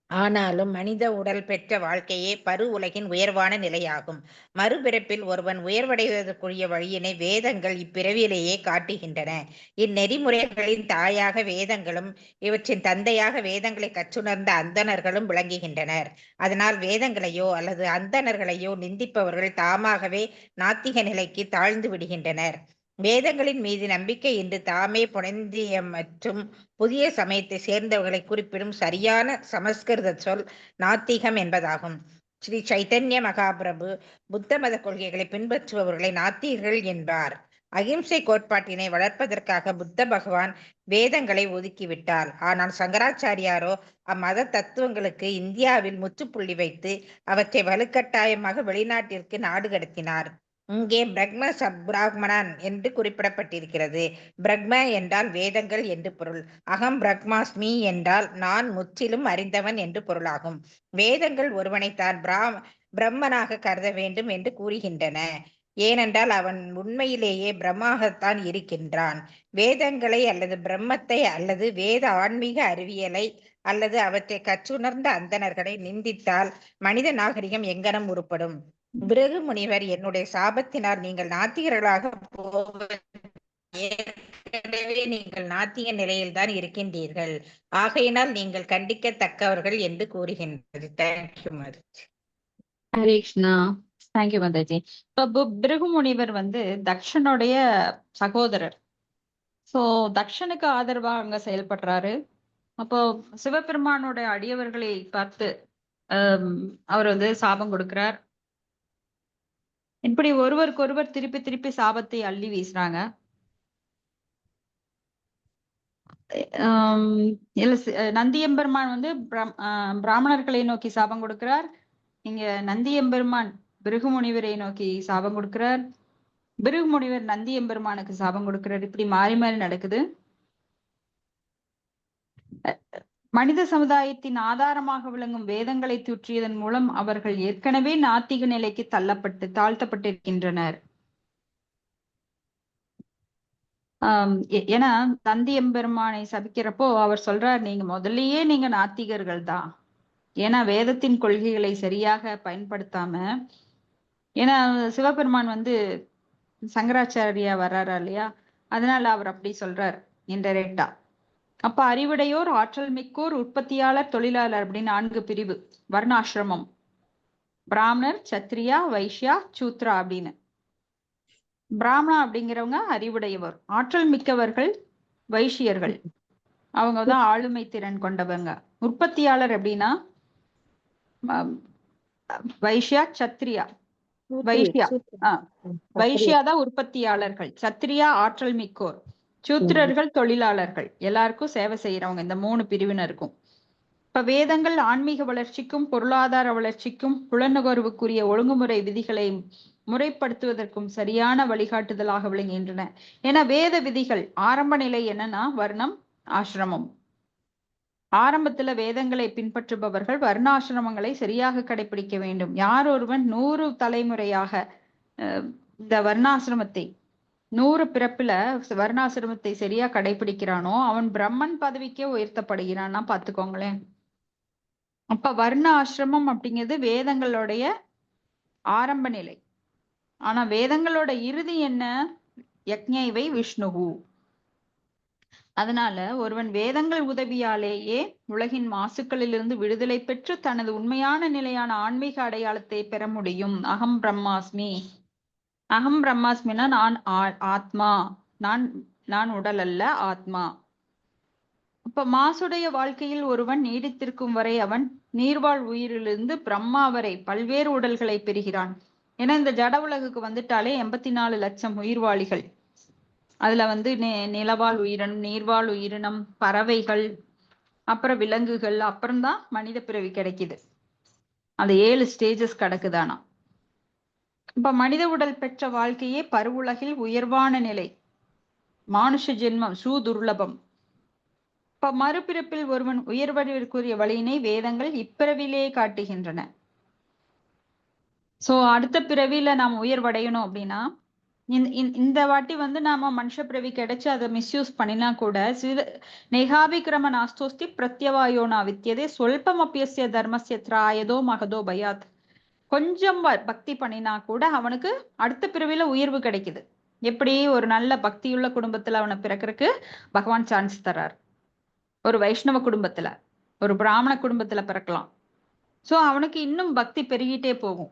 ஆனாலும் மனித உடல் பெற்ற வாழ்க்கையே பரு உலகின் உயர்வான நிலையாகும். மறுபிறப்பில் ஒருவன் உயர்வடைவதற்குரிய வழியினை வேதங்கள் இப்பிறவியிலேயே காட்டுகின்றன. இந்நெறிமுறைகளின் தாயாக வேதங்களும் இவற்றின் தந்தையாக வேதங்களை கற்றுணர்ந்த அந்தணர்களும் விளங்குகின்றனர். அதனால் வேதங்களையோ அல்லது அந்தணர்களையோ நிந்திப்பவர்கள் தாமாகவே நாத்திக நிலைக்கு தாழ்ந்து விடுகின்றனர். வேதங்களின் மீது நம்பிக்கை இன்று தாமே புனைந்திய மற்றும் புதிய சமயத்தை சேர்ந்தவர்களை குறிப்பிடும் சரியான சமஸ்கிருத சொல் நாத்திகம் என்பதாகும். ஸ்ரீ சைத்தன்ய மகாபிரபு புத்த மத கொள்கைகளை பின்பற்றுபவர்களை நாத்திகர்கள் என்பார். அகிம்சை கோட்பாட்டினை வளர்ப்பதற்காக புத்த பகவான் வேதங்களை ஒதுக்கிவிட்டார். ஆனால் சங்கராச்சாரியாரோ அம்மத தத்துவங்களுக்கு இந்தியாவில் முற்றுப்புள்ளி வைத்து அவற்றை வலுக்கட்டாயமாக வெளிநாட்டிற்கு நாடு கடத்தினார். இங்கே பிரம்ம சப்ராஹ்மணன் என்று குறிப்பிடப்பட்டிருக்கிறது. பிரம்ம என்றால் வேதங்கள் என்று பொருள். அகம் பிரம்மாஸ்மி என்றால் நான் முற்றிலும் அறிந்தவன் என்று பொருளாகும். வேதங்கள் ஒருவனை தான் பிரம்மனாக கருத வேண்டும் என்று கூறுகின்றன. ஏனென்றால் அவன் உண்மையிலேயே பிரம்மாகத்தான் இருக்கின்றான். வேதங்களை அல்லது பிரம்மத்தை அல்லது வேத ஆன்மீக அறிவியலை அல்லது அவற்றை கற்றுணர்ந்த அந்தணர்களை நிந்தித்தால் மனித நாகரிகம் எங்கனம் உருப்படும்? பிருகு முனிவர், என்னுடைய சாபத்தினால் நீங்கள் நாத்திகர்களாக போவது ஏற்கனவே நீங்கள் நாத்திக நிலையில்தான் இருக்கின்றீர்கள். ஆகையினால் நீங்கள் கண்டிக்கத்தக்கவர்கள் என்று கூறுகின்றது. தேங்க்யூ மதர்ஜி. ஹரே கிருஷ்ணா. தேங்க்யூ மாதாஜி. இப்போ பிருகு முனிவர் வந்து தக்ஷனுடைய சகோதரர். சோ தக்ஷனுக்கு ஆதரவா அங்க செயல்படுறாரு. அப்போ சிவபெருமானுடைய அடியவர்களை பார்த்து அவர் வந்து சாபம் கொடுக்கிறார். இப்படி ஒருவருக்கொருவர் திருப்பி திருப்பி சாபத்தை அள்ளி வீசுறாங்க. நந்தியம்பெருமான் வந்து பிராமணர்களை நோக்கி சாபம் கொடுக்கிறார். இங்க நந்தியம்பெருமான் பிருகு முனிவரை நோக்கி சாபம் கொடுக்கிறார். பிருகு முனிவர் நந்தியம்பெருமானுக்கு சாபம் கொடுக்கிறார். இப்படி மாறி மாறி நடக்குது. மனித சமுதாயத்தின் ஆதாரமாக விளங்கும் வேதங்களை தூற்றியதன் மூலம் அவர்கள் ஏற்கனவே நாத்திக நிலைக்கு தாழ்த்தப்பட்டிருக்கின்றனர். ஏன்னா நந்தி எம்பெருமானை சபிக்கிறப்போ அவர் சொல்றார், நீங்க முதல்லயே நீங்க நாத்திகர்கள் தான். ஏன்னா வேதத்தின் கொள்கைகளை சரியாக பயன்படுத்தாம, ஏன்னா சிவபெருமான் வந்து சங்கராச்சாரியா வர்றாரா இல்லையா, அதனால அவர் அப்படி சொல்றார் இன்டைரக்டா. அப்ப அறிவுடையோர், ஆற்றல் மிக்கோர், உற்பத்தியாளர், தொழிலாளர் அப்படின்னு 4 பிரிவு. வர்ணாசிரமம், பிராமணர், சத்ரியா, வைஷ்யா, சூத்ரா அப்படின்னு. பிராமணா அப்படிங்கிறவங்க அறிவுடையவர், ஆற்றல் மிக்கவர்கள் வைஷ்யர்கள், அவங்கதான் ஆளுமை திறன் கொண்டவங்க. உற்பத்தியாளர் அப்படின்னா வைஷ்யா, சத்ரியா. வைஷ்யா தான் உற்பத்தியாளர்கள், சத்ரியா ஆற்றல் மிக்கோர், சூத்திரர்கள் தொழிலாளர்கள், எல்லாருக்கும் சேவை செய்யறவங்க. இந்த 3 பிரிவினருக்கும். இப்ப வேதங்கள் ஆன்மீக வளர்ச்சிக்கும் பொருளாதார வளர்ச்சிக்கும் புலனுகர்வுக்குரிய ஒழுங்குமுறை விதிகளை முறைப்படுத்துவதற்கும் சரியான வழிகாட்டுதலாக விளங்குகின்றன. ஏன்னா வேத விதிகள் ஆரம்ப நிலை என்னன்னா வர்ணம், ஆசிரமம். ஆரம்பத்துல வேதங்களை பின்பற்றுபவர்கள் வர்ணாசிரமங்களை சரியாக கடைபிடிக்க வேண்டும். யார் ஒருவன் 100 தலைமுறையாக இந்த வர்ணாசிரமத்தை 100 பிறப்புல வர்ணாசிரமத்தை சரியா கடைபிடிக்கிறானோ அவன் பிரம்மன் பதவிக்கே உயர்த்தப்படுகிறான்னா பாத்துக்கோங்களேன். அப்ப வர்ண ஆசிரமம் அப்படிங்கிறது வேதங்களுடைய ஆரம்ப நிலை. ஆனா வேதங்களோட இறுதி என்ன? யக்ஞைவை விஷ்ணுகு. அதனால ஒருவன் வேதங்கள் உதவியாலேயே உலகின் மாசுக்களிலிருந்து விடுதலை பெற்று தனது உண்மையான நிலையான ஆன்மீக அடையாளத்தை பெற முடியும். அகம் பிரம்மாஸ்மி. அகம் பிரம்மாஸ்மினா நான் ஆத்மா, நான் உடல் அல்ல, ஆத்மா. அப்ப மாசுடைய வாழ்க்கையில் ஒருவன் நீடித்திருக்கும் வரை அவன் நீர்வாழ் உயிரிலிருந்து பிரம்மா வரை பல்வேறு உடல்களை பெறுகிறான். ஏன்னா இந்த ஜட உலகுக்கு வந்துட்டாலே 84 லட்சம் உயிர்வாளிகள். அதுல வந்து நிலவாழ் உயிரினம், நீர்வாழ் உயிரினம், பறவைகள், அப்புறம் விலங்குகள், அப்புறம்தான் மனித பிறவி கிடைக்குது. அந்த 7 ஸ்டேஜஸ் கிடக்குதானா. இப்ப மனித உடல் பெற்ற வாழ்க்கையே பருவுலகில் உயர்வான நிலை. மானுஷ ஜென்மம் சூதுர்லபம். இப்ப மறுபிறப்பில் ஒருவன் உயர்வதற்குரிய வழியினை வேதங்கள் இப்பிறவிலே காட்டுகின்றன. சோ அடுத்த பிறவில நாம் உயர்வடையணும் அப்படின்னா இந்த வாட்டி வந்து நாம மனுஷ பிறவி கிடைச்சு அதை மிஸ்யூஸ் பண்ணினா கூட நேகாபிக்கிரம நாஸ்தோஸ்தி பிரத்யவாயோனா வித்தியதே சொல்பம் அப்பியசிய தர்மசிய திராயதோ மகதோ பயாத். கொஞ்சம் பக்தி பண்ணினா கூட அவனுக்கு அடுத்த பிறவில உயர்வு கிடைக்குது. எப்படி? ஒரு நல்ல பக்தியுள்ள குடும்பத்துல அவனை பிறக்கிறதுக்கு பகவான் சான்ஸ் தர்றார். ஒரு வைஷ்ணவ குடும்பத்துல, ஒரு பிராமண குடும்பத்துல பிறக்கலாம். சோ அவனுக்கு இன்னும் பக்தி பெருகிட்டே போகும்.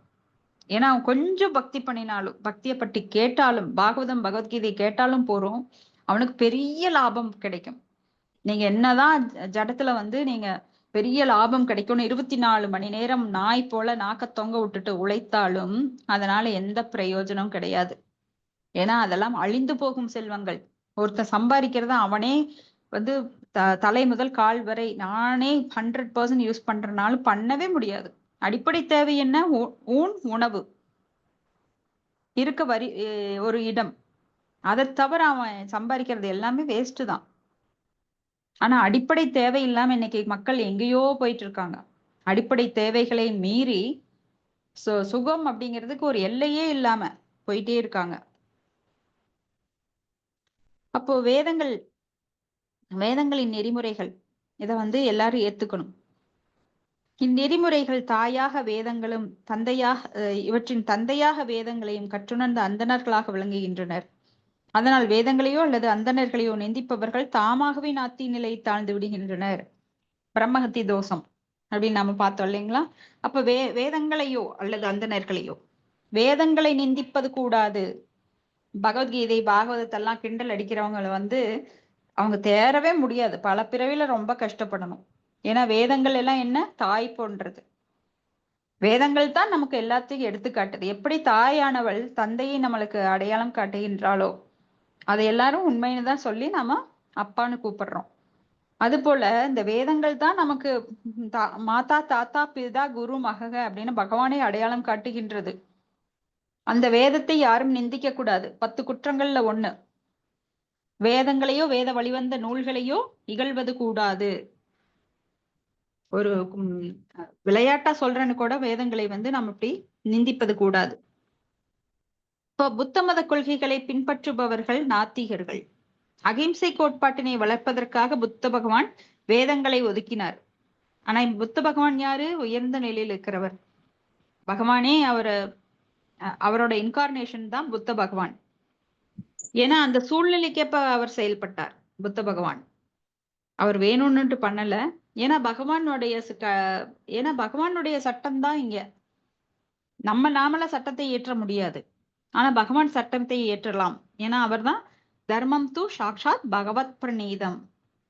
ஏன்னா அவன் கொஞ்சம் பக்தி பண்ணினாலும், பக்தியை பற்றி கேட்டாலும், பாகவதம் பகவத்கீதை கேட்டாலும் போறோம், அவனுக்கு பெரிய லாபம் கிடைக்கும். நீங்க என்னதான் ஜடத்துல வந்து நீங்க பெரிய லாபம் கிடைக்கும்னு 24 மணி நேரம் நாய் போல நாக்க தொங்க விட்டுட்டு உழைத்தாலும் அதனால எந்த பிரயோஜனம் கிடையாது. ஏன்னா அதெல்லாம் அழிந்து போகும் செல்வங்கள். ஒருத்தன் சம்பாதிக்கிறத அவனே வந்து தலை முதல் கால் வரை நானே 100% யூஸ் பண்றதுனாலும் பண்ணவே முடியாது. அடிப்படை தேவை என்ன? ஊன் உணவு, இருக்க ஒரு இடம். அதை தவிர அவன் சம்பாதிக்கிறது எல்லாமே வேஸ்ட் தான். ஆனா அடிப்படை தேவை இல்லாம இன்னைக்கு மக்கள் எங்கேயோ போயிட்டு இருக்காங்க. அடிப்படை தேவைகளை மீறி சுகம் அப்படிங்கிறதுக்கு ஒரு எல்லையே இல்லாம போயிட்டே இருக்காங்க. அப்போ வேதங்களின் நெறிமுறைகள் இதை வந்து எல்லாரும் ஏத்துக்கணும். இந்நெறிமுறைகள் தாயாக வேதங்களும் இவற்றின் தந்தையாக வேதங்களையும் கற்றுணர்ந்த அந்தணர்களாக விளங்குகின்றனர். அதனால் வேதங்களையோ அல்லது அந்தணர்களையோ நிந்திப்பவர்கள் தாமாகவே நாத்தி நிலை தாழ்ந்து விடுகின்றனர். பிரம்மஹத்தி தோஷம் அப்படின்னு நாம பார்த்தோம் இல்லைங்களா? அப்ப வேதங்களையோ அல்லது அந்தணர்களையோ, வேதங்களை நிந்திப்பது கூடாது. பகவத்கீதை பாகவதத்தெல்லாம் கிண்டல் அடிக்கிறவங்களை வந்து அவங்க தேரவே முடியாது. பல பிறவில ரொம்ப கஷ்டப்படணும். ஏன்னா வேதங்கள் எல்லாம் என்ன? தாய் போன்றது. வேதங்கள் தான் நமக்கு எல்லாத்தையும் எடுத்துக்காட்டுது. எப்படி தாயானவள் தந்தையை நம்மளுக்கு அடையாளம் காட்டுகின்றாளோ அதை எல்லாரும் உண்மைன்னு தான் சொல்லி நாம அப்பான்னு கூப்பிடுறோம். அது போல இந்த வேதங்கள் தான் நமக்கு மாதா தாத்தா பிதா குரு மகக அப்படின்னு பகவானை அடையாளம் காட்டுகின்றது. அந்த வேதத்தை யாரும் நிந்திக்க கூடாது. 10 குற்றங்கள்ல 1. வேதங்களையோ வேத வழிவந்த நூல்களையோ இகழ்வது கூடாது. ஒரு விளையாட்டா சொல்றேன்னு கூட வேதங்களை வந்து நம்ம இப்படி நிந்திப்பது கூடாது. இப்போ புத்த மத கொள்கைகளை பின்பற்றுபவர்கள் நாத்திகர்கள். அகிம்சை கோட்பாட்டினை வளர்ப்பதற்காக புத்த பகவான் வேதங்களை ஒதுக்கினார். ஆனா புத்த பகவான் யாரு? உயர்ந்த நிலையில் இருக்கிறவர். பகவானே அவரோட இன்கார்னேஷன் தான் புத்த பகவான். ஏன்னா அந்த சூழ்நிலைக்கேற்ப அவர் செயல்பட்டார் புத்த பகவான். அவர் வேணும்னுட்டு பண்ணல. ஏன்னா பகவானுடைய சட்டம் தான் இங்க. நாமள சட்டத்தை இயற்ற முடியாது. ஆனா பகவான் சட்டத்தை இயற்றலாம். ஏன்னா அவர் தான் தர்மம் து சாக்ஷாத் பகவத் பிரணீதம்.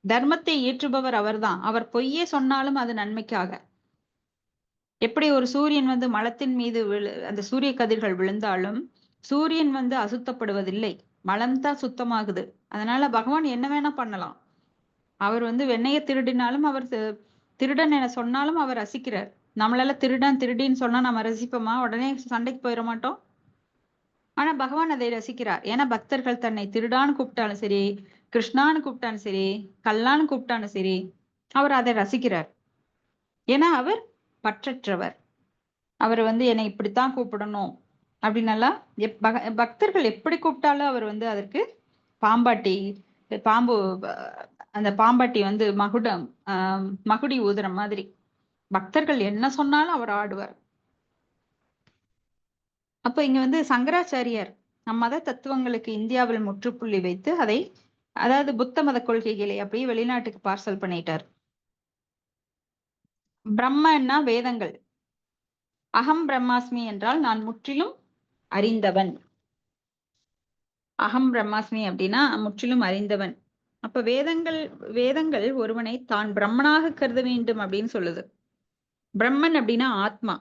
தர்மத்தை இயற்றுபவர் அவர்தான். அவர் பொய்யே சொன்னாலும் அது நன்மைக்காக. எப்படி ஒரு சூரியன் வந்து மலத்தின் மீது அந்த சூரிய கதிர்கள் விழுந்தாலும் சூரியன் வந்து அசுத்தப்படுவதில்லை, மலம்தான் சுத்தமாகுது. அதனால பகவான் என்ன வேணா பண்ணலாம். அவர் வந்து வெண்ணைய திருடினாலும், அவர் திருடன் என சொன்னாலும் அவர் ரசிக்கிறார். நம்மளால திருடின்னு சொன்னா நம்ம ரசிப்போமா? உடனே சண்டைக்கு போயிட மாட்டோம். ஆனா பகவான் அதை ரசிக்கிறார். ஏன்னா பக்தர்கள் தன்னை திருடான்னு கூப்பிட்டாலும் சரி, கிருஷ்ணான்னு கூப்பிட்டாலும் சரி, கல்லான்னு கூப்பிட்டாலும் சரி, அவர் அதை ரசிக்கிறார். ஏன்னா அவர் பற்றற்றவர். அவர் வந்து என்னை இப்படித்தான் கூப்பிடணும் அப்படின்னலாம் பக்தர்கள் எப்படி கூப்பிட்டாலும் அவர் வந்து அதற்கு அந்த பாம்பாட்டி வந்து மகுடி ஊதுற மாதிரி பக்தர்கள் என்ன சொன்னாலும் அவர் ஆடுவார். அப்ப இங்க வந்து சங்கராச்சாரியார் மத தத்துவங்களுக்கு இந்தியாவில் முற்றுப்புள்ளி வைத்து அதாவது புத்த மத கொள்கைகளை அப்படியே வெளிநாட்டுக்கு பார்சல் பண்ணிட்டார். பிரம்மன்னா வேதங்கள். அகம் பிரம்மாஸ்மி என்றால் நான் முற்றிலும் அறிந்தவன். அகம் பிரம்மாஸ்மி அப்படின்னா முற்றிலும் அறிந்தவன். அப்ப வேதங்கள் ஒருவனை தான் பிரம்மனாக கருத வேண்டும் அப்படின்னு சொல்லுது. பிரம்மன் அப்படின்னா ஆத்மா,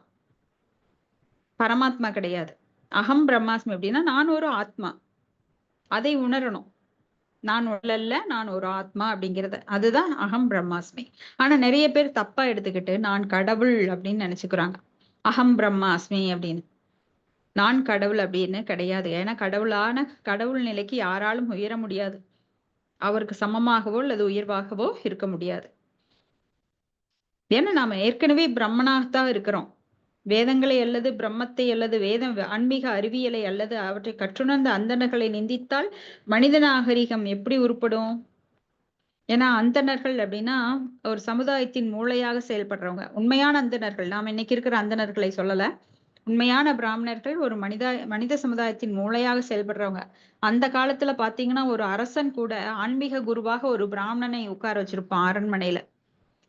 பரமாத்மா கிடையாது. அகம் பிரம்மாஸ்மி அப்படின்னா நான் ஒரு ஆத்மா, அதை உணரணும். நான் உடல்ல, நான் ஒரு ஆத்மா அப்படிங்கிறது, அதுதான் அகம் பிரம்மாஸ்மி. ஆனா நிறைய பேர் தப்பா எடுத்துக்கிட்டு நான் கடவுள் அப்படின்னு நினைச்சுக்கிறாங்க. அகம் பிரம்மாஸ்மி அப்படின்னு. நான் கடவுள் அப்படின்னு கிடையாது. ஏன்னா கடவுள் நிலைக்கு யாராலும் உயர முடியாது. அவருக்கு சமமாகவோ அல்லது உயர்வாகவோ இருக்க முடியாது. ஏன்னா நாம ஏற்கனவே பிரம்மனாகத்தான் இருக்கிறோம். வேதங்களை அல்லது பிரம்மத்தை அல்லது ஆன்மீக அறிவியலை அல்லது அவற்றை கற்றுணர்ந்த அந்தணர்களை நிந்தித்தால் மனித நாகரிகம் எப்படி உருப்படும்? ஏன்னா அந்தணர்கள் அப்படின்னா ஒரு சமுதாயத்தின் மூளையாக செயல்படுறவங்க. உண்மையான அந்தணர்கள், நாம இன்னைக்கு இருக்கிற அந்தணர்களை சொல்லல. உண்மையான பிராமணர்கள் ஒரு மனித சமுதாயத்தின் மூளையாக செயல்படுறவங்க. அந்த காலத்துல பாத்தீங்கன்னா ஒரு அரசன் கூட ஆன்மீக குருவாக ஒரு பிராமணனை உட்கார வச்சிருப்பான் அரண்மனையில,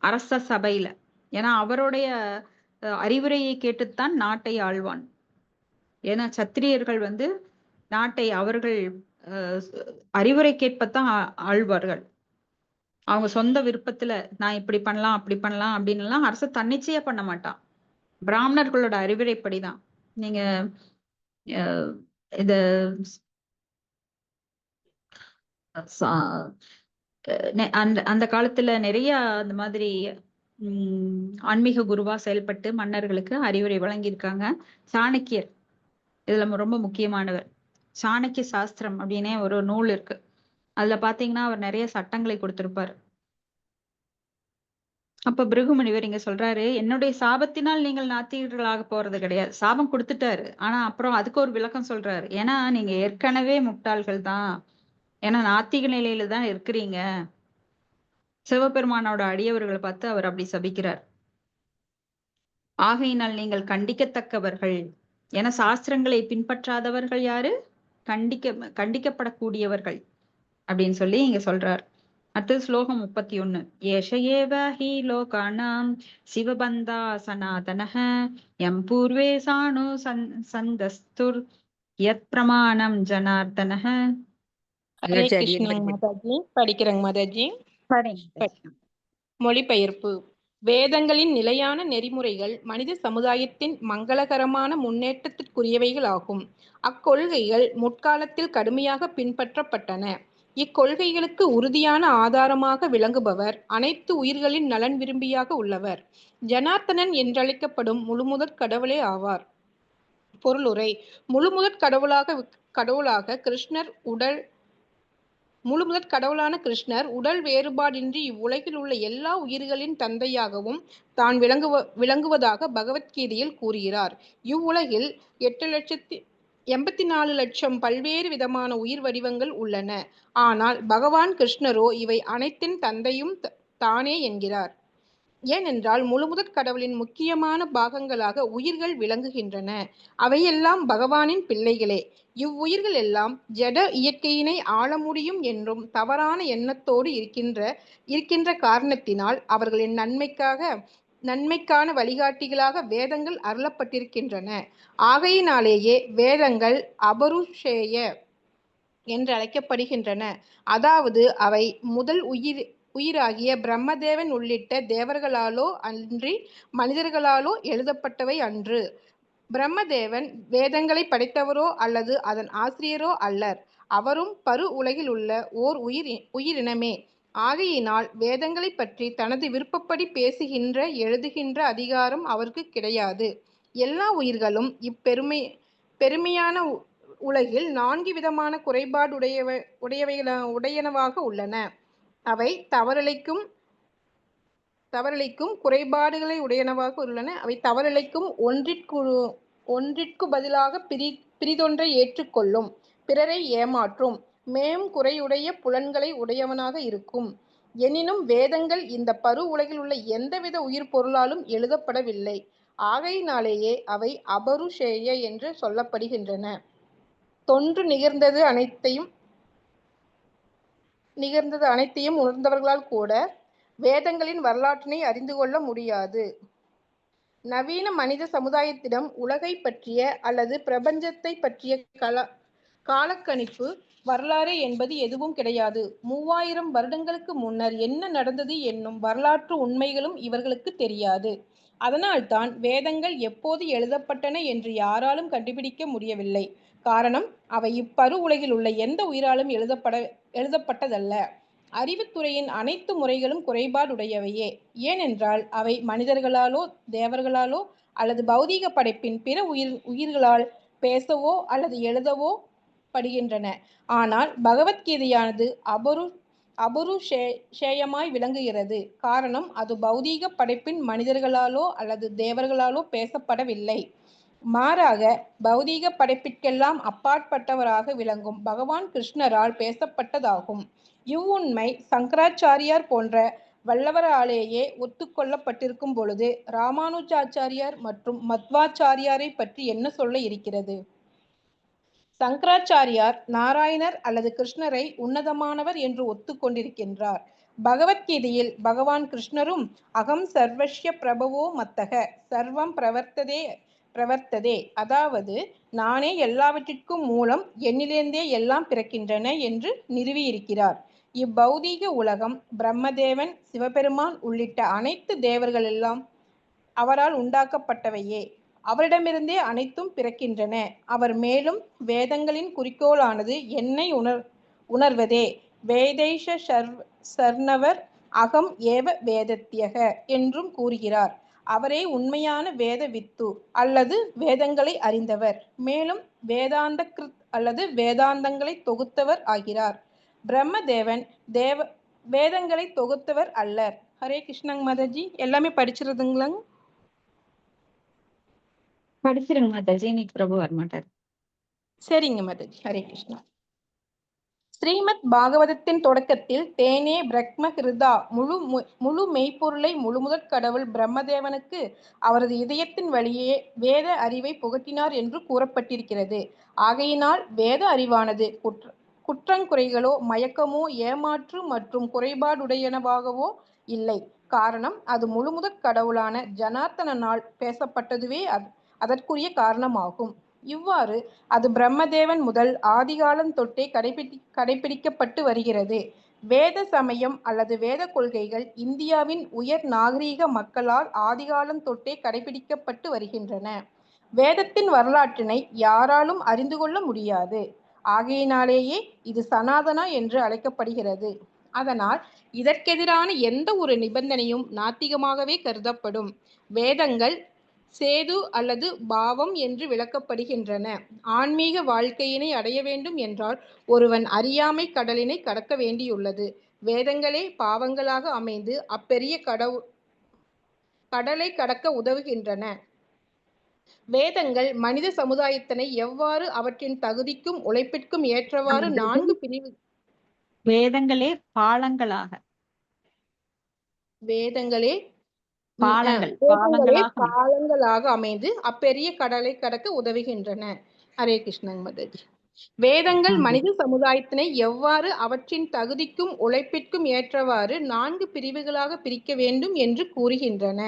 அரச சபையில. ஏன்னா அவருடைய அறிவுரையை கேட்டுத்தான் நாட்டை ஆழ்வான். ஏன்னா சத்திரியர்கள் வந்து நாட்டை அவர்கள் அறிவுரை கேட்பத்தான் ஆழ்வார்கள். அவங்க சொந்த விருப்பத்துல நான் இப்படி பண்ணலாம் அப்படி பண்ணலாம் அப்படின்னு எல்லாம் அரசு தன்னிச்சையா பண்ண மாட்டான். பிராமணர்களோட அறிவுரைப்படிதான். நீங்க இத அந்த அந்த காலத்துல நிறைய அந்த மாதிரி ஆன்மீக குருவா செயல்பட்டு மன்னர்களுக்கு அறிவுரை வழங்கியிருக்காங்க. சாணக்கியர் இதுல ரொம்ப முக்கியமானவர். சாணக்கிய சாஸ்திரம் அப்படின்னே ஒரு நூல் இருக்கு. அதுல பாத்தீங்கன்னா அவர் நிறைய சட்டங்களை கொடுத்திருப்பார். அப்ப பிருகுமுனிவர் இங்க சொல்றாரு, என்னுடைய சாபத்தினால் நீங்கள் நாத்திகர்களாக போறது கிடையாது. சாபம் கொடுத்துட்டாரு. ஆனா அப்புறம் அதுக்கு ஒரு விளக்கம் சொல்றாரு. ஏன்னா நீங்க ஏற்கனவே முட்டாள்கள் தான். ஏன்னா நாத்திக நிலையில தான் இருக்கிறீங்க. சிவபெருமானோட அடியவர்களை பார்த்து அவர் அப்படி சபிக்கிறார். ஆகையினால் நீங்கள் கண்டிக்கத்தக்கவர்கள். என சாஸ்திரங்களை பின்பற்றாதவர்கள் யாரு? கண்டிக்கப்படக்கூடியவர்கள் அப்படின்னு சொல்லி இங்க சொல்றார். அடுத்தது ஸ்லோகம் 31. ஏஷ ஏவ ஹி லோகானாம் சிவபந்தா சனாதனஹ யம் பூர்வே சாணு சந்தஸ்துர் யத் பிரமாணம் ஜனார்தனஹ. ஹரே கிருஷ்ணா மாதாஜி. படிக்கிறேங்க மாதாஜி. மொழிபெயர்ப்பு. வேதங்களின் நிலையான நெறிமுறைகள் மனித சமுதாயத்தின் மங்களகரமான முன்னேற்றத்திற்குரியவைகள் ஆகும். அக்கொள்கைகள் முற்காலத்தில் கடுமையாக பின்பற்றப்பட்டன. இக்கொள்கைகளுக்கு உறுதியான ஆதாரமாக விளங்குபவர் அனைத்து உயிர்களின் நலன் விரும்பியாக உள்ளவர். ஜனார்த்தனன் என்றழைக்கப்படும் முழுமுதற் கடவுளே ஆவார். பொருளுரை. முழுமுதற் கடவுளாக கிருஷ்ணர் முழுமுதற் கடவுளான கிருஷ்ணர் உடல் வேறுபாடின்றி இவ்வுலகில் உள்ள எல்லா உயிர்களின் தந்தையாகவும் தான் விளங்குவதாக பகவத்கீதையில் கூறுகிறார். இவ்வுலகில் 8,84,00,000 பல்வேறு விதமான உயிர் வடிவங்கள் உள்ளன. ஆனால் பகவான் கிருஷ்ணரோ இவை அனைத்தின் தந்தையும் தானே என்கிறார். ஏனென்றால் முழுமுதற் கடவுளின் முக்கியமான பாகங்களாக உயிர்கள் விளங்குகின்றன. அவையெல்லாம் பகவானின் பிள்ளைகளே. இவ்வுயிர்கள் எல்லாம் ஜட இயற்கையினை ஆள முடியும் என்றும் தவறான எண்ணத்தோடு இருக்கின்ற காரணத்தினால் அவர்களின் நன்மைக்கான வழிகாட்டிகளாக வேதங்கள் அருளப்பட்டிருக்கின்றன. ஆகையினாலேயே வேதங்கள் அபருஷேய என்று அழைக்கப்படுகின்றன. அதாவது அவை முதல் உயிராகிய பிரம்மதேவன் உள்ளிட்ட தேவர்களாலோ அன்றி மனிதர்களாலோ எழுதப்பட்டவை அன்று. பிரம்மதேவன் வேதங்களை படைத்தவரோ அல்லது அதன் ஆசிரியரோ அல்லர். அவரும் பரு உலகில் உள்ள ஓர் உயிரினமே. ஆகையினால் வேதங்களை பற்றி தனது விருப்பப்படி பேசுகின்ற எழுதுகின்ற அதிகாரம் அவருக்கு கிடையாது. எல்லா உயிர்களும் பெருமையான உலகில் 4 விதமான உடையனவாக உள்ளன. அவை தவறிழைக்கும் குறைபாடுகளை உடையனவாக உள்ளன. அவை தவறிழைக்கும், ஒன்றிற்கு பதிலாக பிரிதொன்றை ஏற்றுக்கொள்ளும், பிறரை ஏமாற்றும், மேலும் குறையுடைய புலன்களை உடையவனாக இருக்கும். எனினும் வேதங்கள் இந்த பரு உலகில் உள்ள எந்தவித உயிர் பொருளாலும் எழுதப்படவில்லை. ஆகையினாலேயே அவை அபருஷேய என்று சொல்லப்படுகின்றன. தொன்று நிகழ்ந்தது அனைத்தையும் உணர்ந்தவர்களால் கூட வேதங்களின் வரலாற்றினை அறிந்து கொள்ள முடியாது. நவீன மனித சமுதாயத்திடம் உலகை பற்றிய அல்லது பிரபஞ்சத்தை பற்றிய காலக்கணிப்பு வரலாறு என்பது எதுவும் கிடையாது. 3000 வருடங்களுக்கு முன்னர் என்ன நடந்தது என்னும் வரலாற்று உண்மைகளும் இவர்களுக்கு தெரியாது. அதனால்தான் வேதங்கள் எப்போது எழுதப்பட்டன என்று யாராலும் கண்டுபிடிக்க முடியவில்லை. காரணம், அவை இப்பரு உலகில் உள்ள எந்த உயிராலும் எழுதப்பட்டதல்ல. அறிவுத்துறையின் அனைத்து முறைகளும் குறைபாடுடையவையே. ஏனென்றால் அவை மனிதர்களாலோ தேவர்களாலோ அல்லது பௌதீக படைப்பின் பிற உயிர்களால் பேசவோ அல்லது எழுதவோ படுகின்றன. ஆனால் பகவத்கீதையானது அபருஷேயமாய் விளங்குகிறது. காரணம், அது பௌதீக படைப்பின் மனிதர்களாலோ அல்லது தேவர்களாலோ பேசப்படவில்லை. மாறாக பௌதீக படைப்பிற்கெல்லாம் அப்பாற்பட்டவராக விளங்கும் பகவான் கிருஷ்ணரால் பேசப்பட்டதாகும். இவ்வுண்மை சங்கராச்சாரியார் போன்ற வல்லவராலேயே ஒத்துக்கொள்ளப்பட்டிருக்கும் பொழுது ராமானுஜாச்சாரியார் மற்றும் மத்வாச்சாரியாரை பற்றி என்ன சொல்ல இருக்கிறது? சங்கராச்சாரியார் நாராயணர் அல்லது கிருஷ்ணரை உன்னதமானவர் என்று ஒத்துக்கொண்டிருக்கின்றார். பகவத்கீதையில் பகவான் கிருஷ்ணரும் அகம் சர்வஸ்ய பிரபவோ மத்தக சர்வம் பிரவர்த்ததே, அதாவது நானே எல்லாவற்றிற்கும் மூலம், என்னிலிருந்தே எல்லாம் பிறக்கின்றன என்று நிறுவியிருக்கிறார். இப்பௌதீக உலகம், பிரம்மதேவன், சிவபெருமான் உள்ளிட்ட அனைத்து தேவர்கள் எல்லாம் அவரால் உண்டாக்கப்பட்டவையே. அவரிடமிருந்தே அனைத்தும் பிறக்கின்றன. அவர் மேலும் வேதங்களின் குறிக்கோளானது என்னை உணர்வதே. வேதைஷ சர்ணவர் அகம் ஏவ வேதத்யக என்றும் கூறுகிறார். அவரே உண்மையான வேத வித்து அல்லது வேதங்களை அறிந்தவர். மேலும் வேதாந்த கிருத் அல்லது வேதாந்தங்களை தொகுத்தவர் ஆகிறார். பிரம்மதேவன் வேதங்களை தொகுத்தவர் அல்லர். ஹரே கிருஷ்ணங் மாதாஜி. எல்லாமே படிச்சிருதுங்களாங்க? படிச்சிருங்க மாதாஜி, இன்னைக்கு பிரபு வரமாட்டார். சரிங்க மாதாஜி. ஹரே கிருஷ்ணா. ஸ்ரீமத் பாகவதத்தின் தொடக்கத்தில் தேனே பிரக்ம ஹிருதா முழு மெய்ப்பொருளை முழுமுதற் கடவுள் பிரம்மதேவனுக்கு அவரது இதயத்தின் வழியே வேத அறிவை புகட்டினார் என்று கூறப்பட்டிருக்கிறது. ஆகையினால் வேத அறிவானது குற்றங்குறைகளோ மயக்கமோ ஏமாற்று மற்றும் குறைபாடுடையனவாகவோ இல்லை. காரணம், அது முழுமுதற் கடவுளான ஜனார்த்தனால் பேசப்பட்டதுவே அதற்குரிய காரணமாகும். இவ்வாறு அது பிரம்மதேவன் முதல் ஆதிகாலம் தொட்டே கடைபிடிக்கப்பட்டு வருகிறது. வேத சமயம் அல்லது வேத கொள்கைகள் இந்தியாவின் உயர் நாகரீக மக்களால் ஆதிகாலம் தொட்டே கடைபிடிக்கப்பட்டு வருகின்றன. வேதத்தின் வரலாற்றினை யாராலும் அறிந்து கொள்ள முடியாது. ஆகையினாலேயே இது சனாதனா என்று அழைக்கப்படுகிறது. அதனால் இதற்கெதிரான எந்த ஒரு நிபந்தனையும் நாத்திகமாகவே கருதப்படும். வேதங்கள் சேது அல்லது பாவம் என்று விளக்கப்படுகின்றன. ஆன்மீக வாழ்க்கையினை அடைய வேண்டும் என்றால் ஒருவன் அறியாமை கடலினை கடக்க வேண்டியுள்ளது. வேதங்களே பாவங்களாக அமைந்து அப்பெரிய கடலை கடக்க உதவுகின்றன. வேதங்கள் மனித சமுதாயத்தினை எவ்வாறு அவற்றின் தகுதிக்கும் உழைப்பிற்கும் ஏற்றவாறு 4 பிரிவு வேதங்களே பாலங்களாக பாலங்களாக அமைந்து அப்பெரிய கடலை கடக்க உதவுகின்றன. ஹரே கிருஷ்ணன் மதாஜி. வேதங்கள் மனித சமுதாயத்தினை எவ்வாறு அவற்றின் தகுதிக்கும் உழைப்பிற்கும் ஏற்றவாறு 4 பிரிவுகளாக பிரிக்க வேண்டும் என்று கூறுகின்றன.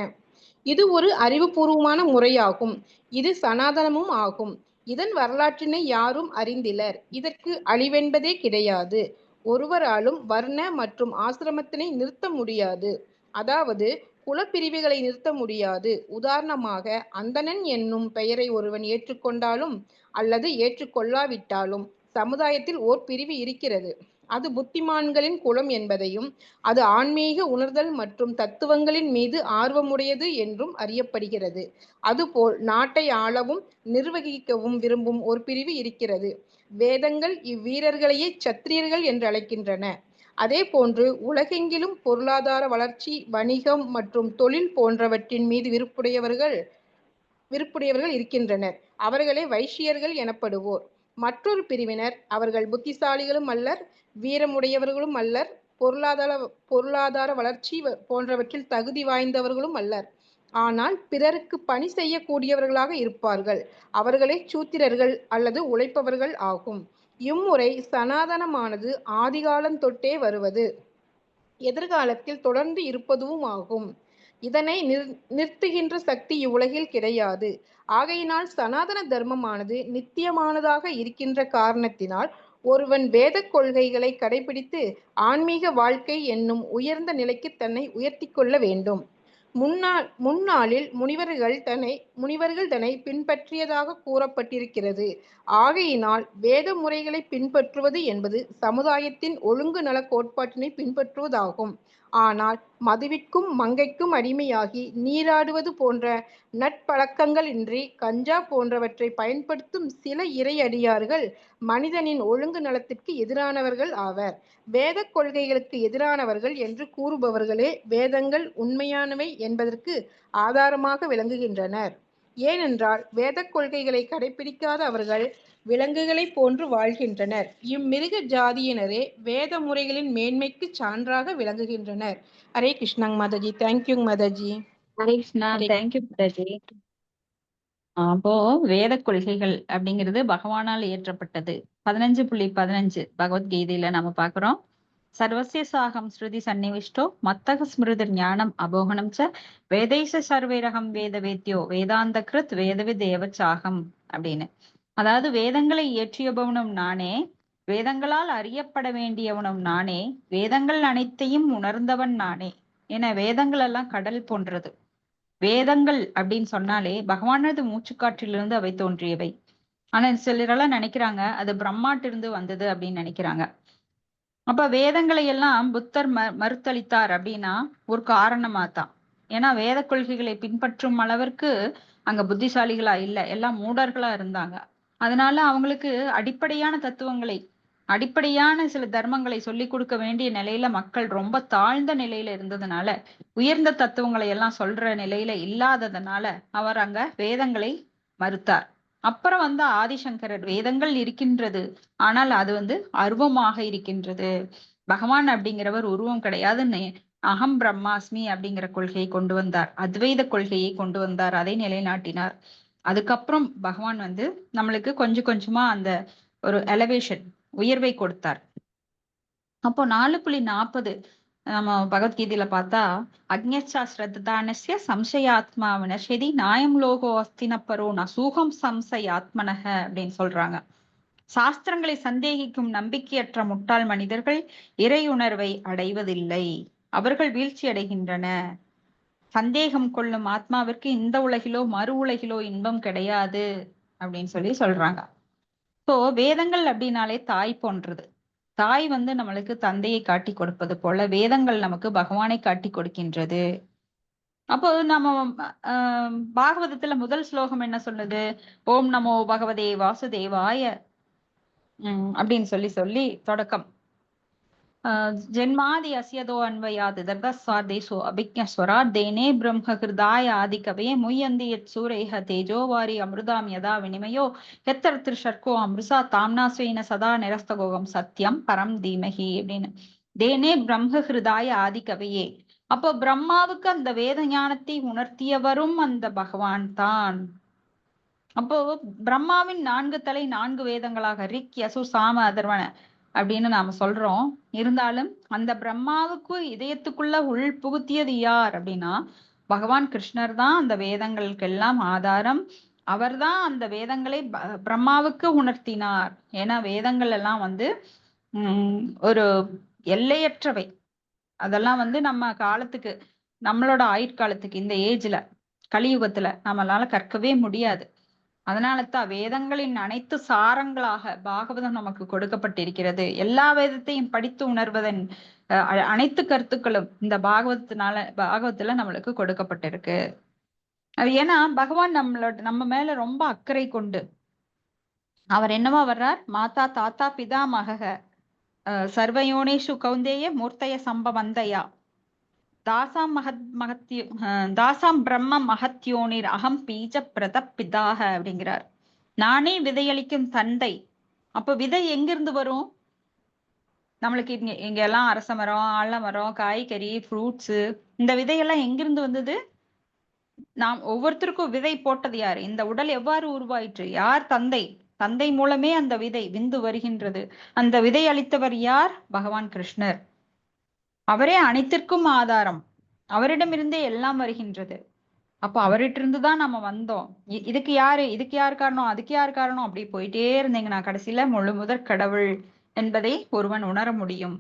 இது ஒரு அறிவுபூர்வமான முறையாகும். இது சனாதனமும் ஆகும். இதன் வரலாற்றினை யாரும் அறிந்திலர். இதற்கு அழிவென்பதே கிடையாது. ஒருவராலும் வர்ண மற்றும் ஆசிரமத்தினை நிறுத்த முடியாது. அதாவது குலப்பிரிவுகளை நிறுத்த முடியாது. உதாரணமாக, அந்தணன் என்னும் பெயரை ஒருவன் ஏற்றுக்கொண்டாலும் அல்லது ஏற்றுக்கொள்ளாவிட்டாலும் சமுதாயத்தில் ஓர் பிரிவு இருக்கிறது. அது புத்திமான்களின் குலம் என்பதையும் அது ஆன்மீக உணர்தல் மற்றும் தத்துவங்களின் மீது ஆர்வமுடையது என்றும் அறியப்படுகிறது. அதுபோல் நாட்டை ஆளவும் நிர்வகிக்கவும் விரும்பும் ஒரு பிரிவு இருக்கிறது. வேதங்கள் இவ்வீரர்களையே சத்திரியர்கள் என்று அழைக்கின்றன. அதே போன்று உலகெங்கிலும் பொருளாதார வளர்ச்சி, வணிகம் மற்றும் தொழில் போன்றவற்றின் மீது விருப்புடையவர்கள் இருக்கின்றனர். அவர்களே வைஷ்யர்கள் எனப்படுவோர். மற்றொரு பிரிவினர், அவர்கள் புத்திசாலிகளும் அல்லர், வீரமுடையவர்களும் அல்லர், பொருளாதார வளர்ச்சி போன்றவற்றில் தகுதி வாய்ந்தவர்களும் அல்லர். ஆனால் பிறருக்கு பணி செய்யக்கூடியவர்களாக இருப்பார்கள். அவர்களே சூத்திரர்கள் அல்லது உழைப்பவர்கள் ஆகும். இம்முறை சனாதனமானது ஆதிகாலம் தொட்டே வருவது, எதிர்காலத்தில் தொடர்ந்து இருப்பதும் ஆகும். இதனை நிறுத்துகின்ற சக்தி இவ்வுலகில் கிடையாது. ஆகையினால் சனாதன தர்மமானது நித்தியமானதாக இருக்கின்ற காரணத்தினால் ஒருவன் வேத கொள்கைகளை கடைபிடித்து ஆன்மீக வாழ்க்கை என்னும் உயர்ந்த நிலைக்கு தன்னை உயர்த்தி கொள்ள வேண்டும். முன்னாளில் முனிவர்கள் தன்னை பின்பற்றியதாக கூறப்பட்டிருக்கிறது. ஆகையினால் வேத முறைகளை பின்பற்றுவது என்பது சமுதாயத்தின் ஒழுங்கு நல கோட்பாட்டினை பின்பற்றுவதாகும். ஆனால் மதுவிற்கும் மங்கைக்கும் அடிமையாகி நீராடுவது போன்ற நட்பழக்கங்கள் இன்றி கஞ்சா போன்றவற்றை பயன்படுத்தும் சில இறையடியார்கள் மனிதனின் ஒழுங்கு நலத்திற்கு எதிரானவர்கள் ஆவர். வேத கொள்கைகளுக்கு எதிரானவர்கள் என்று கூறுபவர்களே வேதங்கள் உண்மையானவை என்பதற்கு ஆதாரமாக விளங்குகின்றனர். ஏனென்றால் வேத கொள்கைகளை கடைபிடிக்காத அவர்கள் விலங்குகளை போன்று வாழ்கின்றனர். இம்மிருக ஜாதியினரே வேத முறைகளின் மேன்மைக்கு சான்றாக விளங்குகின்றனர். ஹரே கிருஷ்ணங் மாதாஜி. தேங்க்யூ மாதாஜி. ஹரே கிருஷ்ணா. தேங்க்யூ மாதாஜி. அப்போ வேத கொள்கைகள் அப்படிங்கிறது பகவானால் இயற்றப்பட்டது. 15.15 பகவத்கீதையில நம்ம பாக்குறோம். சர்வசிய சாகம் ஸ்ருதி சன்னிவிஷ்டோ மத்தக ஸ்மிருதி ஞானம் அபோகனம் ச வேதைச சர்வேரகம் வேத வேத்யோ வேதாந்த கிருத் வேதவித் ஏவச்சாகம் அப்படின்னு. அதாவது வேதங்களை இயற்றியபவனும் நானே, வேதங்களால் அறியப்பட வேண்டியவனும் நானே, வேதங்கள் அனைத்தையும் உணர்ந்தவன் நானே. என வேதங்கள் எல்லாம் கடல் போன்றது. வேதங்கள் அப்படின்னு சொன்னாலே பகவானது மூச்சுக்காற்றிலிருந்து அவை தோன்றியவை. ஆனா சிலரெல்லாம் நினைக்கிறாங்க அது பிரம்மாட்டிருந்து வந்தது அப்படின்னு நினைக்கிறாங்க. அப்ப வேதங்களை எல்லாம் புத்தர் மறுத்தளித்தார் அப்படின்னா ஒரு காரணமா தான். ஏன்னா வேத கொள்கைகளை பின்பற்றும் அளவிற்கு அங்க புத்திசாலிகளா இல்ல, எல்லாம் மூடர்களா இருந்தாங்க. அதனால அவங்களுக்கு அடிப்படையான தத்துவங்களை, அடிப்படையான சில தர்மங்களை சொல்லிக் கொடுக்க வேண்டிய நிலையில மக்கள் ரொம்ப தாழ்ந்த நிலையில இருந்ததுனால, உயர்ந்த தத்துவங்களை எல்லாம் சொல்ற நிலையில இல்லாததுனால அவர் அங்க வேதங்களை மறுத்தார். அப்புறம் ஆதிசங்கரர் வேதங்கள் இருக்கின்றது, ஆனால் அது அருவமாக இருக்கின்றது, பகவான் அப்படிங்கிறவர் உருவம் கிடையாதுன்னு அகம் பிரம்மாஸ்மி அப்படிங்கிற கொள்கையை கொண்டு வந்தார், அத்வைத கொள்கையை கொண்டு வந்தார், அதை நிலைநாட்டினார். அதுக்கப்புறம் பகவான் நம்மளுக்கு கொஞ்சம் கொஞ்சமா அந்த ஒரு எலவேஷன், உயர்வை கொடுத்தார். அப்போ 4.40 நம்ம பகவத்கீதையில பார்த்தா, அக்ஞாஸ்ரத்தானஸ்ய சம்சயாத்மா வினஷ்யதி நாயம் லோகோ அஸ்தினப்பரோ நசூகம் சம்சயாத்மனக அப்படின்னு சொல்றாங்க. சாஸ்திரங்களை சந்தேகிக்கும் நம்பிக்கையற்ற முட்டாள் மனிதர்கள் இறையுணர்வை அடைவதில்லை, அவர்கள் வீழ்ச்சி அடைகின்றன. சந்தேகம் கொள்ளும் ஆத்மாவிற்கு இந்த உலகிலோ மறு உலகிலோ இன்பம் கிடையாது அப்படின்னு சொல்றாங்க. சோ வேதங்கள் அப்படின்னாலே தாய் போன்றது. தாய் நம்மளுக்கு தந்தையை காட்டி கொடுப்பது போல வேதங்கள் நமக்கு பகவானை காட்டி கொடுக்கின்றது. அப்போ நம்ம பாகவதத்துல முதல் ஸ்லோகம் என்ன சொல்லுது? ஓம் நமோ பகவதே வாசுதேவாய அப்படின்னு சொல்லி தொடக்கம். ஜென்மாதி அஸ்யதோ அன்வயாது தர்தஸ்வாதேசோ அபிக்ஞஸ்வராத் தேனே பிரம்ம ஹிருதாய ஆதிகவே முய்யந்தி யத் சூரேஹ தேஜோவாரி அமிர்தாம் யதா வினிமயோ யத்தர் ஷர்க்கோ அமிர்சா தாம்னாஸ்வேன சதா நிரஸ்தகோகம் சத்தியம் பரம் தீமஹி அப்படின்னு. தேனே பிரம்ம ஹிருதாய ஆதிகவையே. அப்போ பிரம்மாவுக்கு அந்த வேத ஞானத்தை உணர்த்தியவரும் அந்த பகவான் தான். அப்போ பிரம்மாவின் 4 தலை 4 வேதங்களாக ரிக் யசு சாம அதர்வன அப்படின்னு நாம சொல்றோம். இருந்தாலும் அந்த பிரம்மாவுக்கு இதயத்துக்குள்ள உள் புகுத்தியது யார் அப்படின்னா பகவான் கிருஷ்ணர் தான். அந்த வேதங்களுக்கெல்லாம் ஆதாரம் அவர்தான். அந்த வேதங்களை பிரம்மாவுக்கு உணர்த்தினார். ஏன்னா வேதங்கள் எல்லாம் ஒரு எல்லையற்றவை. அதெல்லாம் நம்ம காலத்துக்கு, நம்மளோட ஆயுட்காலத்துக்கு, இந்த ஏஜ்ல கலியுகத்துல நம்மளால கற்கவே முடியாது. அதனால தான் வேதங்களின் அனைத்து சாரங்களாக பாகவதம் நமக்கு கொடுக்கப்பட்டிருக்கிறது. எல்லா வேதத்தையும் படித்து உணர்வதன் அனைத்து கருத்துக்களும் இந்த பாகவத்துல நம்மளுக்கு கொடுக்கப்பட்டிருக்கு. அது ஏன்னா பகவான் நம்ம மேல ரொம்ப அக்கறை கொண்டு அவர் என்னவா வர்றார்? மாதா தாத்தா பிதா மகக சர்வயோனேஷு கௌந்தேய மூர்த்தய சம்பவந்தயா தாசாம் பிரம்ம மகத்யோனிர் அகம் பீஜ பிரத பிதாக அப்படிங்கிறார். நானே விதையளிக்கும் தந்தை. அப்ப விதை எங்கிருந்து வரும்? நம்மளுக்கு இங்க எல்லாம் அரச மரம், ஆலமரம், காய்கறி, ஃப்ரூட்ஸ், இந்த விதையெல்லாம் எங்கிருந்து வந்தது? நாம் ஒவ்வொருத்தருக்கும் விதை போட்டது யாரு? இந்த உடல் எவ்வாறு உருவாயிற்று? யார்? தந்தை. தந்தை மூலமே அந்த விதை விந்து வருகின்றது. அந்த விதை அளித்தவர் யார்? பகவான் கிருஷ்ணர். அவரே அனைத்திற்கும் ஆதாரம். அவரிடமிருந்தே எல்லாம் வருகின்றது. அப்போ அவர்கிட்ட இருந்துதான் நம்ம வந்தோம். இதுக்கு யார் காரணம், அதுக்கு யார் காரணம், அப்படி போயிட்டே இருந்தீங்கன்னா கடைசியில முழு முதற் கடவுள் என்பதை ஒருவன் உணர முடியும்.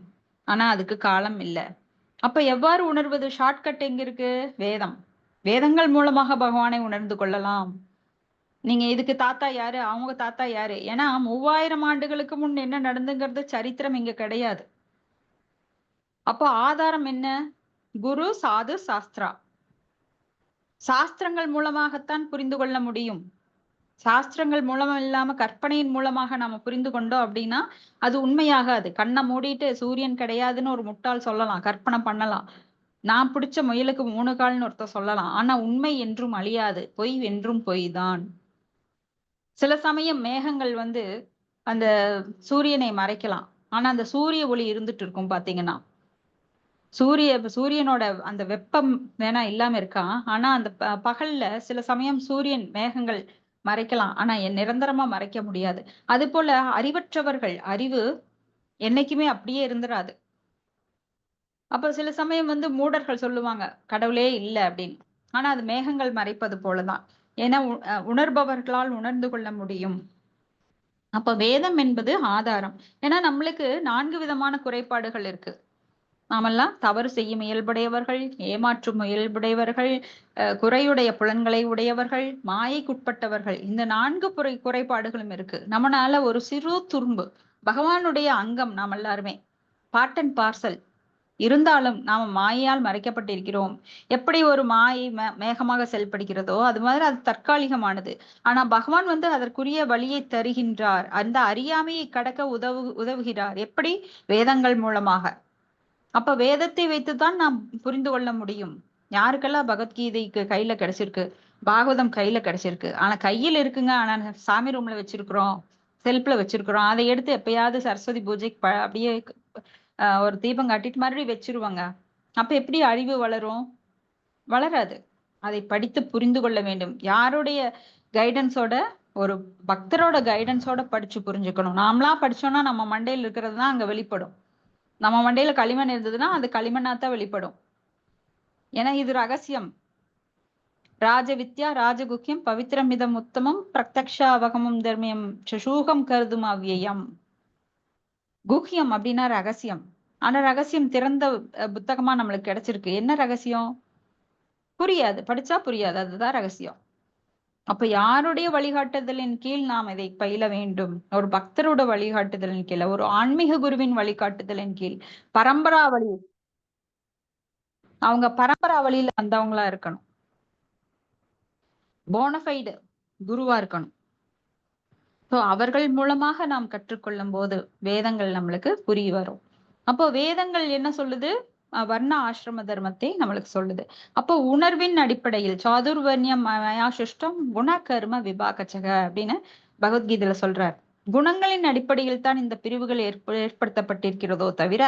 ஆனா அதுக்கு காலம் இல்லை. அப்ப எவ்வாறு உணர்வது? ஷார்ட்கட் எங்க இருக்கு? வேதம். வேதங்கள் மூலமாக பகவானை உணர்ந்து கொள்ளலாம். நீங்க இதுக்கு தாத்தா யாரு, அவங்க தாத்தா யாரு? ஏன்னா 3000 ஆண்டுகளுக்கு முன் என்ன நடந்துங்கிறது சரித்திரம் இங்க கிடையாது. அப்போ ஆதாரம் என்ன? குரு, சாது, சாஸ்திரா. சாஸ்திரங்கள் மூலமாகத்தான் புரிந்து கொள்ள முடியும். சாஸ்திரங்கள் மூலமா இல்லாம கற்பனையின் மூலமாக நாம புரிந்து கொண்டோம் அப்படின்னா அது உண்மையாகாது. கண்ணை மூடிட்டு சூரியன் கிடையாதுன்னு ஒரு முட்டாள் சொல்லலாம், கற்பனை பண்ணலாம். நான் பிடிச்ச முயலுக்கு 3 கால்னு ஒருத்தர் சொல்லலாம். ஆனா உண்மை என்றும் அழியாது, பொய் என்றும் பொய் தான். சில சமயம் மேகங்கள் அந்த சூரியனை மறைக்கலாம். ஆனா அந்த சூரிய ஒளி இருந்துட்டு இருக்கும் பாத்தீங்கன்னா. சூரியனோட அந்த வெப்பம் வேணா இல்லாம இருக்கான். ஆனா அந்த பகல்ல சில சமயம் சூரியன் மேகங்கள் மறைக்கலாம். ஆனா நிரந்தரமா மறைக்க முடியாது. அது போல அறிவற்றவர்கள் அறிவு என்னைக்குமே அப்படியே இருந்துராது. அப்ப சில சமயம் மூடர்கள் சொல்லுவாங்க கடவுளே இல்லை அப்படின்னு. ஆனா அது மேகங்கள் மறைப்பது போலதான். ஏன்னா உணர்பவர்களால் உணர்ந்து கொள்ள முடியும். அப்ப வேதம் என்பது ஆதாரம். ஏன்னா நம்மளுக்கு 4 விதமான குறைபாடுகள் இருக்கு. நாமெல்லாம் தவறு செய்யும் இயல்புடையவர்கள், ஏமாற்றும் இயல்புடையவர்கள், குறையுடைய புலன்களை உடையவர்கள், மாயைக்குட்பட்டவர்கள். இந்த 4 குறைபாடுகளும் இருக்கு. நம்மளால ஒரு சிறு துரும்பு, பகவானுடைய அங்கம் நாம் எல்லாருமே, பார்ட் அண்ட் பார்சல். இருந்தாலும் நாம மாயையால் மறைக்கப்பட்டிருக்கிறோம். எப்படி ஒரு மாயை மேகமாக செயல்படுகிறதோ அது மாதிரி அது தற்காலிகமானது. ஆனா பகவான் வந்து அதற்குரிய வழியை தருகின்றார். அந்த அறியாமையை கடக்க உதவுகிறார். எப்படி? வேதங்கள் மூலமாக. அப்ப வேதத்தை வைத்துதான் நாம் புரிந்து கொள்ள முடியும். யாருக்கெல்லாம் பகவத்கீதைக்கு கையில கிடைச்சிருக்கு, பாகவதம் கையில கிடைச்சிருக்கு. ஆனா கையில் இருக்குங்க, ஆனா சாமி ரூம்ல வச்சிருக்கிறோம், செல்ஃப்ல வச்சிருக்கிறோம். அதை எடுத்து எப்பயாவது சரஸ்வதி பூஜைக்கு அப்படியே ஒரு தீபம் காட்டிட்டு மறுபடியும் வச்சிருவாங்க. அப்ப எப்படி அறிவு வளரும்? வளராது. அதை படித்து புரிந்து கொள்ள வேண்டும். யாருடைய கைடன்ஸோட? ஒரு பக்தரோட கைடன்ஸோட படிச்சு புரிஞ்சுக்கணும். நாமளா படிச்சோம்னா நம்ம மண்டையில இருக்கிறது தான் அங்க வெளிப்படும். நம்ம மண்டையில களிமண் இருந்ததுன்னா அது களிமண்ணாத்தான் வெளிப்படும். ஏன்னா இது ரகசியம். ராஜவித்யா ராஜகுக்கியம் பவித்திரமிதம் உத்தமம் பிரத்யக்ஷாவகமும் தர்மியம் சசூகம் கருதும் அவ்வியம். குக்கியம் அப்படின்னா ரகசியம். ஆனா ரகசியம் திறந்த புத்தகமா நம்மளுக்கு கிடைச்சிருக்கு. என்ன ரகசியம்? புரியாது, படிச்சா புரியாது. அதுதான் ரகசியம். அப்ப யாருடைய வழிகாட்டுதலின் கீழ் நாம் இதை பயில வேண்டும்? ஒரு பக்தரோட வழிகாட்டுதலின் கீழ், ஒரு ஆன்மீக குருவின் வழிகாட்டுதலின் கீழ், பரம்பரா வழி, அவங்க பரம்பரா வழியில வந்தவங்களா இருக்கணும். போனஃபைடு குருவா இருக்கணும். சோ அவர்கள் மூலமாக நாம் கற்றுக்கொள்ளும் போது வேதங்கள் நம்மளுக்கு புரிய வரும். அப்போ வேதங்கள் என்ன சொல்லுது? வர்ண ஆசிரம தர்மத்தை நம்மளுக்கு சொல்லுது. அப்போ உணர்வின் அடிப்படையில் சாதுர்வர்ணியம் மயா சிஷ்டம் குணகர்ம விபாகச்சக அப்படின்னு பகவத்கீதையில சொல்றார். குணங்களின் அடிப்படையில் தான் இந்த பிரிவுகள் ஏற்படுத்தப்பட்டிருக்கிறதோ தவிர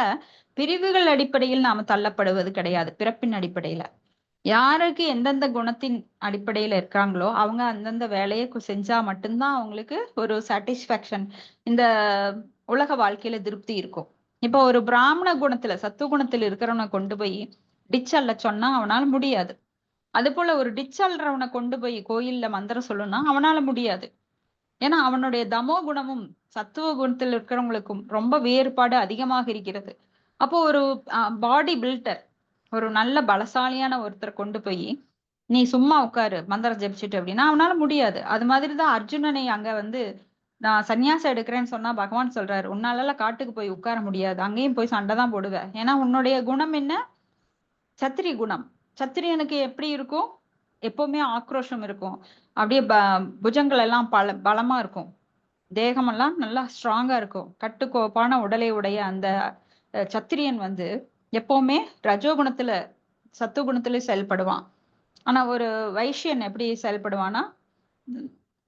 பிரிவுகள் அடிப்படையில் நாம தள்ளப்படுவது கிடையாது. பிறப்பின் அடிப்படையில யாருக்கு எந்தெந்த குணத்தின் அடிப்படையில இருக்காங்களோ அவங்க அந்தந்த வேலையை செஞ்சா மட்டும்தான் அவங்களுக்கு ஒரு சாட்டிஸ்பாக்சன், இந்த உலக வாழ்க்கையில திருப்தி இருக்கும். இப்போ ஒரு பிராமண குணத்துல சத்துவ குணத்துல இருக்கிறவனை கொண்டு போய் டிச் அள்ள சொன்னா அவனால முடியாது. அது போல ஒரு டிச் அல்றவனை கொண்டு போய் கோயில்ல மந்திரம் சொல்லணும்னா அவனால முடியாது. ஏன்னா அவனுடைய தமோ குணமும் சத்துவ குணத்தில் இருக்கிறவங்களுக்கும் ரொம்ப வேறுபாடு அதிகமாக இருக்கிறது. அப்போ ஒரு பாடி பில்டர், ஒரு நல்ல பலசாலியான ஒருத்தரை கொண்டு போய் நீ சும்மா உட்காரு மந்திரம் ஜெபிச்சுட்டு அப்படின்னா அவனால முடியாது. அது மாதிரிதான் அர்ஜுனனை அங்க வந்து நான் சன்னியாசம் எடுக்கிறேன்னு சொன்னா பகவான் சொல்றாரு, உன்னால காட்டுக்கு போய் உட்கார முடியாது, அங்கேயும் போய் சண்டை தான் போடுவேன். ஏன்னா உன்னுடைய குணம் என்ன? சத்திரிய குணம். சத்திரியனுக்கு எப்படி இருக்கும்? எப்பவுமே ஆக்ரோஷம் இருக்கும். அப்படியே புஜங்கள் எல்லாம் பலமா இருக்கும். தேகமெல்லாம் நல்லா ஸ்ட்ராங்கா இருக்கும். கட்டுக்கோப்பான உடலை உடைய அந்த சத்திரியன் வந்து எப்பவுமே ரஜோகுணத்துல சத்துவகுணத்துல செயல்படுவான். ஆனா ஒரு வைஷ்யன் எப்படி செயல்படுவான்னா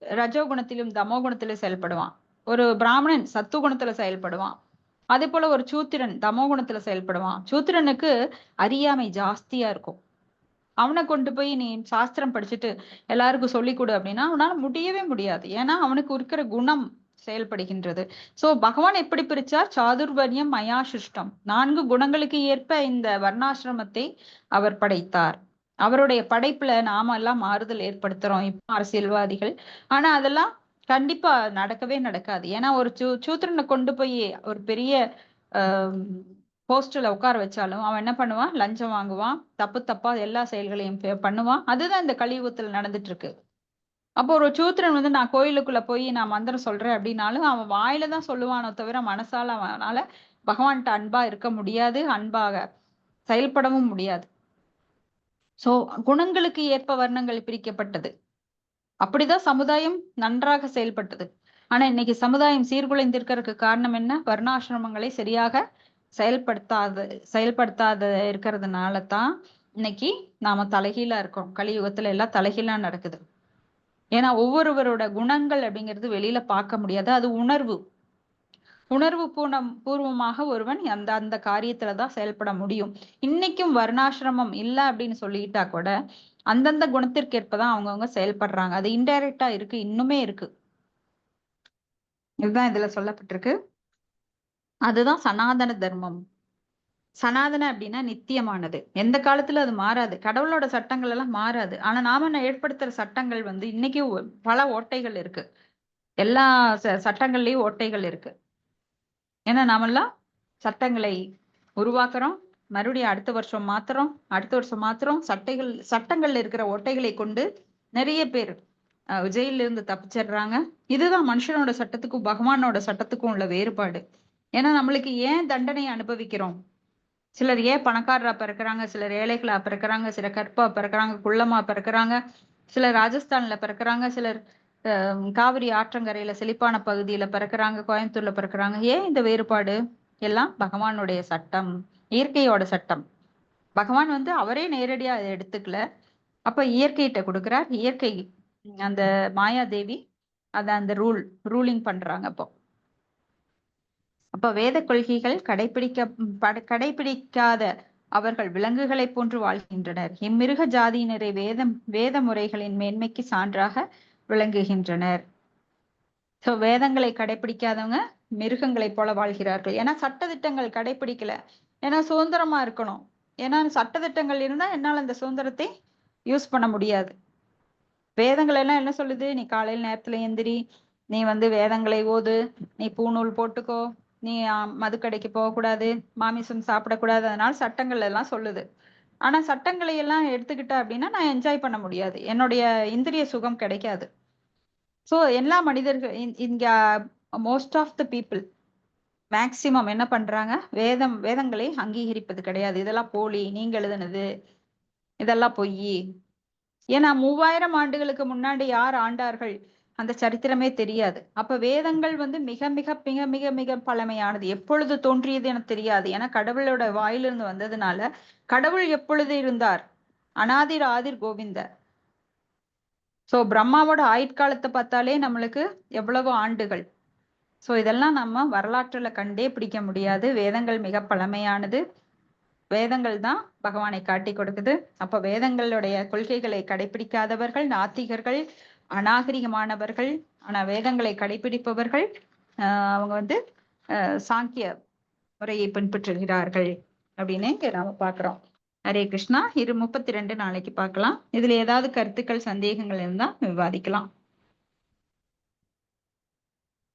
ரஜோகுணத்திலும் தமோகுணத்திலும் செயல்படுவான். ஒரு பிராமணன் சத்துவகுணத்துல செயல்படுவான். அதே போல ஒரு சூத்திரன் தமோகுணத்துல செயல்படுவான். சூத்திரனுக்கு அறியாமை ஜாஸ்தியா இருக்கும். அவனை கொண்டு போய் நீ சாஸ்திரம் படிச்சுட்டு எல்லாருக்கும் சொல்லி கொடு அப்படின்னா அவனால முடியவே முடியாது. ஏன்னா அவனுக்கு இருக்கிற குணம் செயல்படுகின்றது. சோ பகவான் எப்படி பிரிச்சார்? சாதுர்வர்ணியம் மயா சிருஷ்டம். 4 குணங்களுக்கு ஏற்ப இந்த வர்ணாசிரமத்தை அவர் படைத்தார். அவருடைய படைப்புல நாம எல்லாம் மாறுதல் ஏற்படுத்துறோம் இப்ப அரசியல்வாதிகள். ஆனா அதெல்லாம் கண்டிப்பா நடக்கவே நடக்காது. ஏன்னா ஒரு சூத்திரனை கொண்டு போய் ஒரு பெரிய போஸ்டர்ல உட்கார வச்சாலும் அவன் என்ன பண்ணுவான்? லஞ்சம் வாங்குவான், தப்பா எல்லா செயல்களையும் பண்ணுவான். அதுதான் இந்த கலியுகத்துல நடந்துட்டு இருக்கு. அப்போ ஒரு சூத்திரன் வந்து நான் கோயிலுக்குள்ள போய் நான் மந்திரம் சொல்றேன் அப்படின்னாலும் அவன் வாயில தான் சொல்லுவானோ தவிர மனசால அவனால பகவான்கிட்ட அன்பா இருக்க முடியாது, அன்பாக செயல்படவும் முடியாது. சோ குணங்களுக்கு ஏற்ப வர்ணங்கள் பிரிக்கப்பட்டது. அப்படிதான் சமுதாயம் நன்றாக செயல்பட்டது. ஆனா இன்னைக்கு சமுதாயம் சீர்குலைந்திருக்கிறதுக்கு காரணம் என்ன? வர்ணாசிரமங்களை சரியாக செயல்படுத்தாத இருக்கிறதுனால தான் இன்னைக்கு நாம தலைகீழா இருக்கோம். கலியுகத்துல எல்லாம் தலைகீழா நடக்குது. ஏன்னா ஒவ்வொருவரோட குணங்கள் அப்படிங்கிறது வெளியில பார்க்க முடியாது. அது உணர்வு பூர்வமாக ஒருவன் அந்த காரியத்துலதான் செயல்பட முடியும். இன்னைக்கும் வர்ணாசிரமம் இல்ல அப்படின்னு சொல்லிட்டா கூட அந்தந்த குணத்திற்கு ஏற்பதான் அவங்கவுங்க செயல்படுறாங்க. அது இன்டைரக்டா இருக்கு, இன்னுமே இருக்கு. இதுதான் இதுல சொல்லப்பட்டிருக்கு. அதுதான் சனாதன தர்மம். சனாதன அப்படின்னா நித்தியமானது, எந்த காலத்துல அது மாறாது. கடவுளோட சட்டங்கள் எல்லாம் மாறாது. ஆனா நாம ஏற்படுத்துற சட்டங்கள் வந்து இன்னைக்கு பல ஓட்டைகள் இருக்கு. எல்லா சட்டங்கள்லயும் ஓட்டைகள் இருக்கு. ஏன்னா நாமெல்லாம் சட்டங்களை உருவாக்குறோம், மறுபடியும் அடுத்த வருஷம் மாத்துறோம். சட்டங்கள்ல இருக்கிற ஓட்டைகளை கொண்டு நிறைய பேர் ஜெயில இருந்து தப்பிச்சிடுறாங்க. இதுதான் மனுஷனோட சட்டத்துக்கும் பகவானோட சட்டத்துக்கும் உள்ள வேறுபாடு. ஏன்னா நம்மளுக்கு ஏன் தண்டனை அனுபவிக்கிறோம்? சிலர் ஏன் பணக்காரரா பிறக்கிறாங்க, சிலர் ஏழைகளா பிறக்கிறாங்க, சிலர் கற்பா பிறக்கிறாங்க, குள்ளமா பிறக்கிறாங்க, சிலர் ராஜஸ்தான்ல பிறக்கிறாங்க, சிலர் காவிரி ஆற்றங்கரையில செழிப்பான பகுதியில பிறக்கிறாங்க, கோயம்புத்தூர்ல பிறக்கிறாங்க. ஏன் இந்த வேறுபாடு? எல்லாம் பகவானுடைய சட்டம், இயற்கையோட சட்டம். பகவான் வந்து அவரே நேரடியா அதை எடுத்துக்கல. அப்ப இயற்கைகிட்ட கொடுக்கிறார். இயற்கை அந்த மாயாதேவி அந்த ரூலிங் பண்றாங்க. அப்ப வேத கொள்கைகள் கடைபிடிக்காத அவர்கள் விலங்குகளை போன்று வாழ்கின்றனர். இம்மிருக ஜாதியினரை வேத முறைகளின் மேன்மைக்கு சான்றாக விளங்குகின்றனர். சோ வேதங்களை கடைபிடிக்காதவங்க மிருகங்களை போல வாழ்கிறார்கள். ஏன்னா சட்டதிட்டங்கள் கடைபிடிக்கல. ஏன்னா சுதந்திரமா இருக்கணும். ஏன்னா சட்டதிட்டங்கள் இருந்தா என்னால அந்த சுதந்திரத்தை யூஸ் பண்ண முடியாது. வேதங்கள் எல்லாம் என்ன சொல்லுது? நீ காலையில் நேரத்துல எந்திரி, நீ வந்து வேதங்களை ஓது, நீ பூநூல் போட்டுக்கோ, நீ மதுக்கடைக்கு போகக்கூடாது, மாமிசம் சாப்பிடக்கூடாது. அதனால சட்டங்கள் எல்லாம் சொல்லுது. ஆனா சட்டங்களை எல்லாம் எடுத்துக்கிட்ட அப்படின்னா நான் என்ஜாய் பண்ண முடியாது, என்னுடைய இந்திரிய சுகம் கிடைக்காது. சோ எல்லா மனிதர்கள் இங்க most of the people maximum என்ன பண்றாங்க? வேதங்களை அங்கீகரிப்பது கிடையாது. இதெல்லாம் போலி, நீங்க எழுதுனது, இதெல்லாம் பொய். ஏன்னா 3000 ஆண்டுகளுக்கு முன்னாடி யார் ஆண்டார்கள் அந்த சரித்திரமே தெரியாது. அப்ப வேதங்கள் வந்து மிக மிக மிக மிக மிக பழமையானது. எப்பொழுது தோன்றியது என தெரியாது. ஏன்னா கடவுளோட வாயிலிருந்து வந்ததுனால கடவுள் எப்பொழுது இருந்தார்? அனாதிர் ஆதிர் கோவிந்தர். சோ பிரம்மாவோட ஆயுட்காலத்தை பார்த்தாலே நம்மளுக்கு எவ்வளவு ஆண்டுகள். சோ இதெல்லாம் நம்ம வரலாற்றுல கண்டே பிடிக்க முடியாது. வேதங்கள் மிக பழமையானது. வேதங்கள் தான் பகவானை காட்டி கொடுக்குது. அப்ப வேதங்களுடைய கொள்கைகளை கடைபிடிக்காதவர்கள் நாத்திகர்கள், அநாகரிகமானவர்கள். ஆனா வேதங்களை கடைபிடிப்பவர்கள் அவங்க வந்து சாங்கிய முறையை பின்பற்றுகிறார்கள் அப்படின்னு இங்க நாம பாக்குறோம். ஹரே கிருஷ்ணா. 32 நாளைக்கு பார்க்கலாம். இதுல ஏதாவது கருத்துக்கள் சந்தேகங்கள் இருந்தா விவாதிக்கலாம்.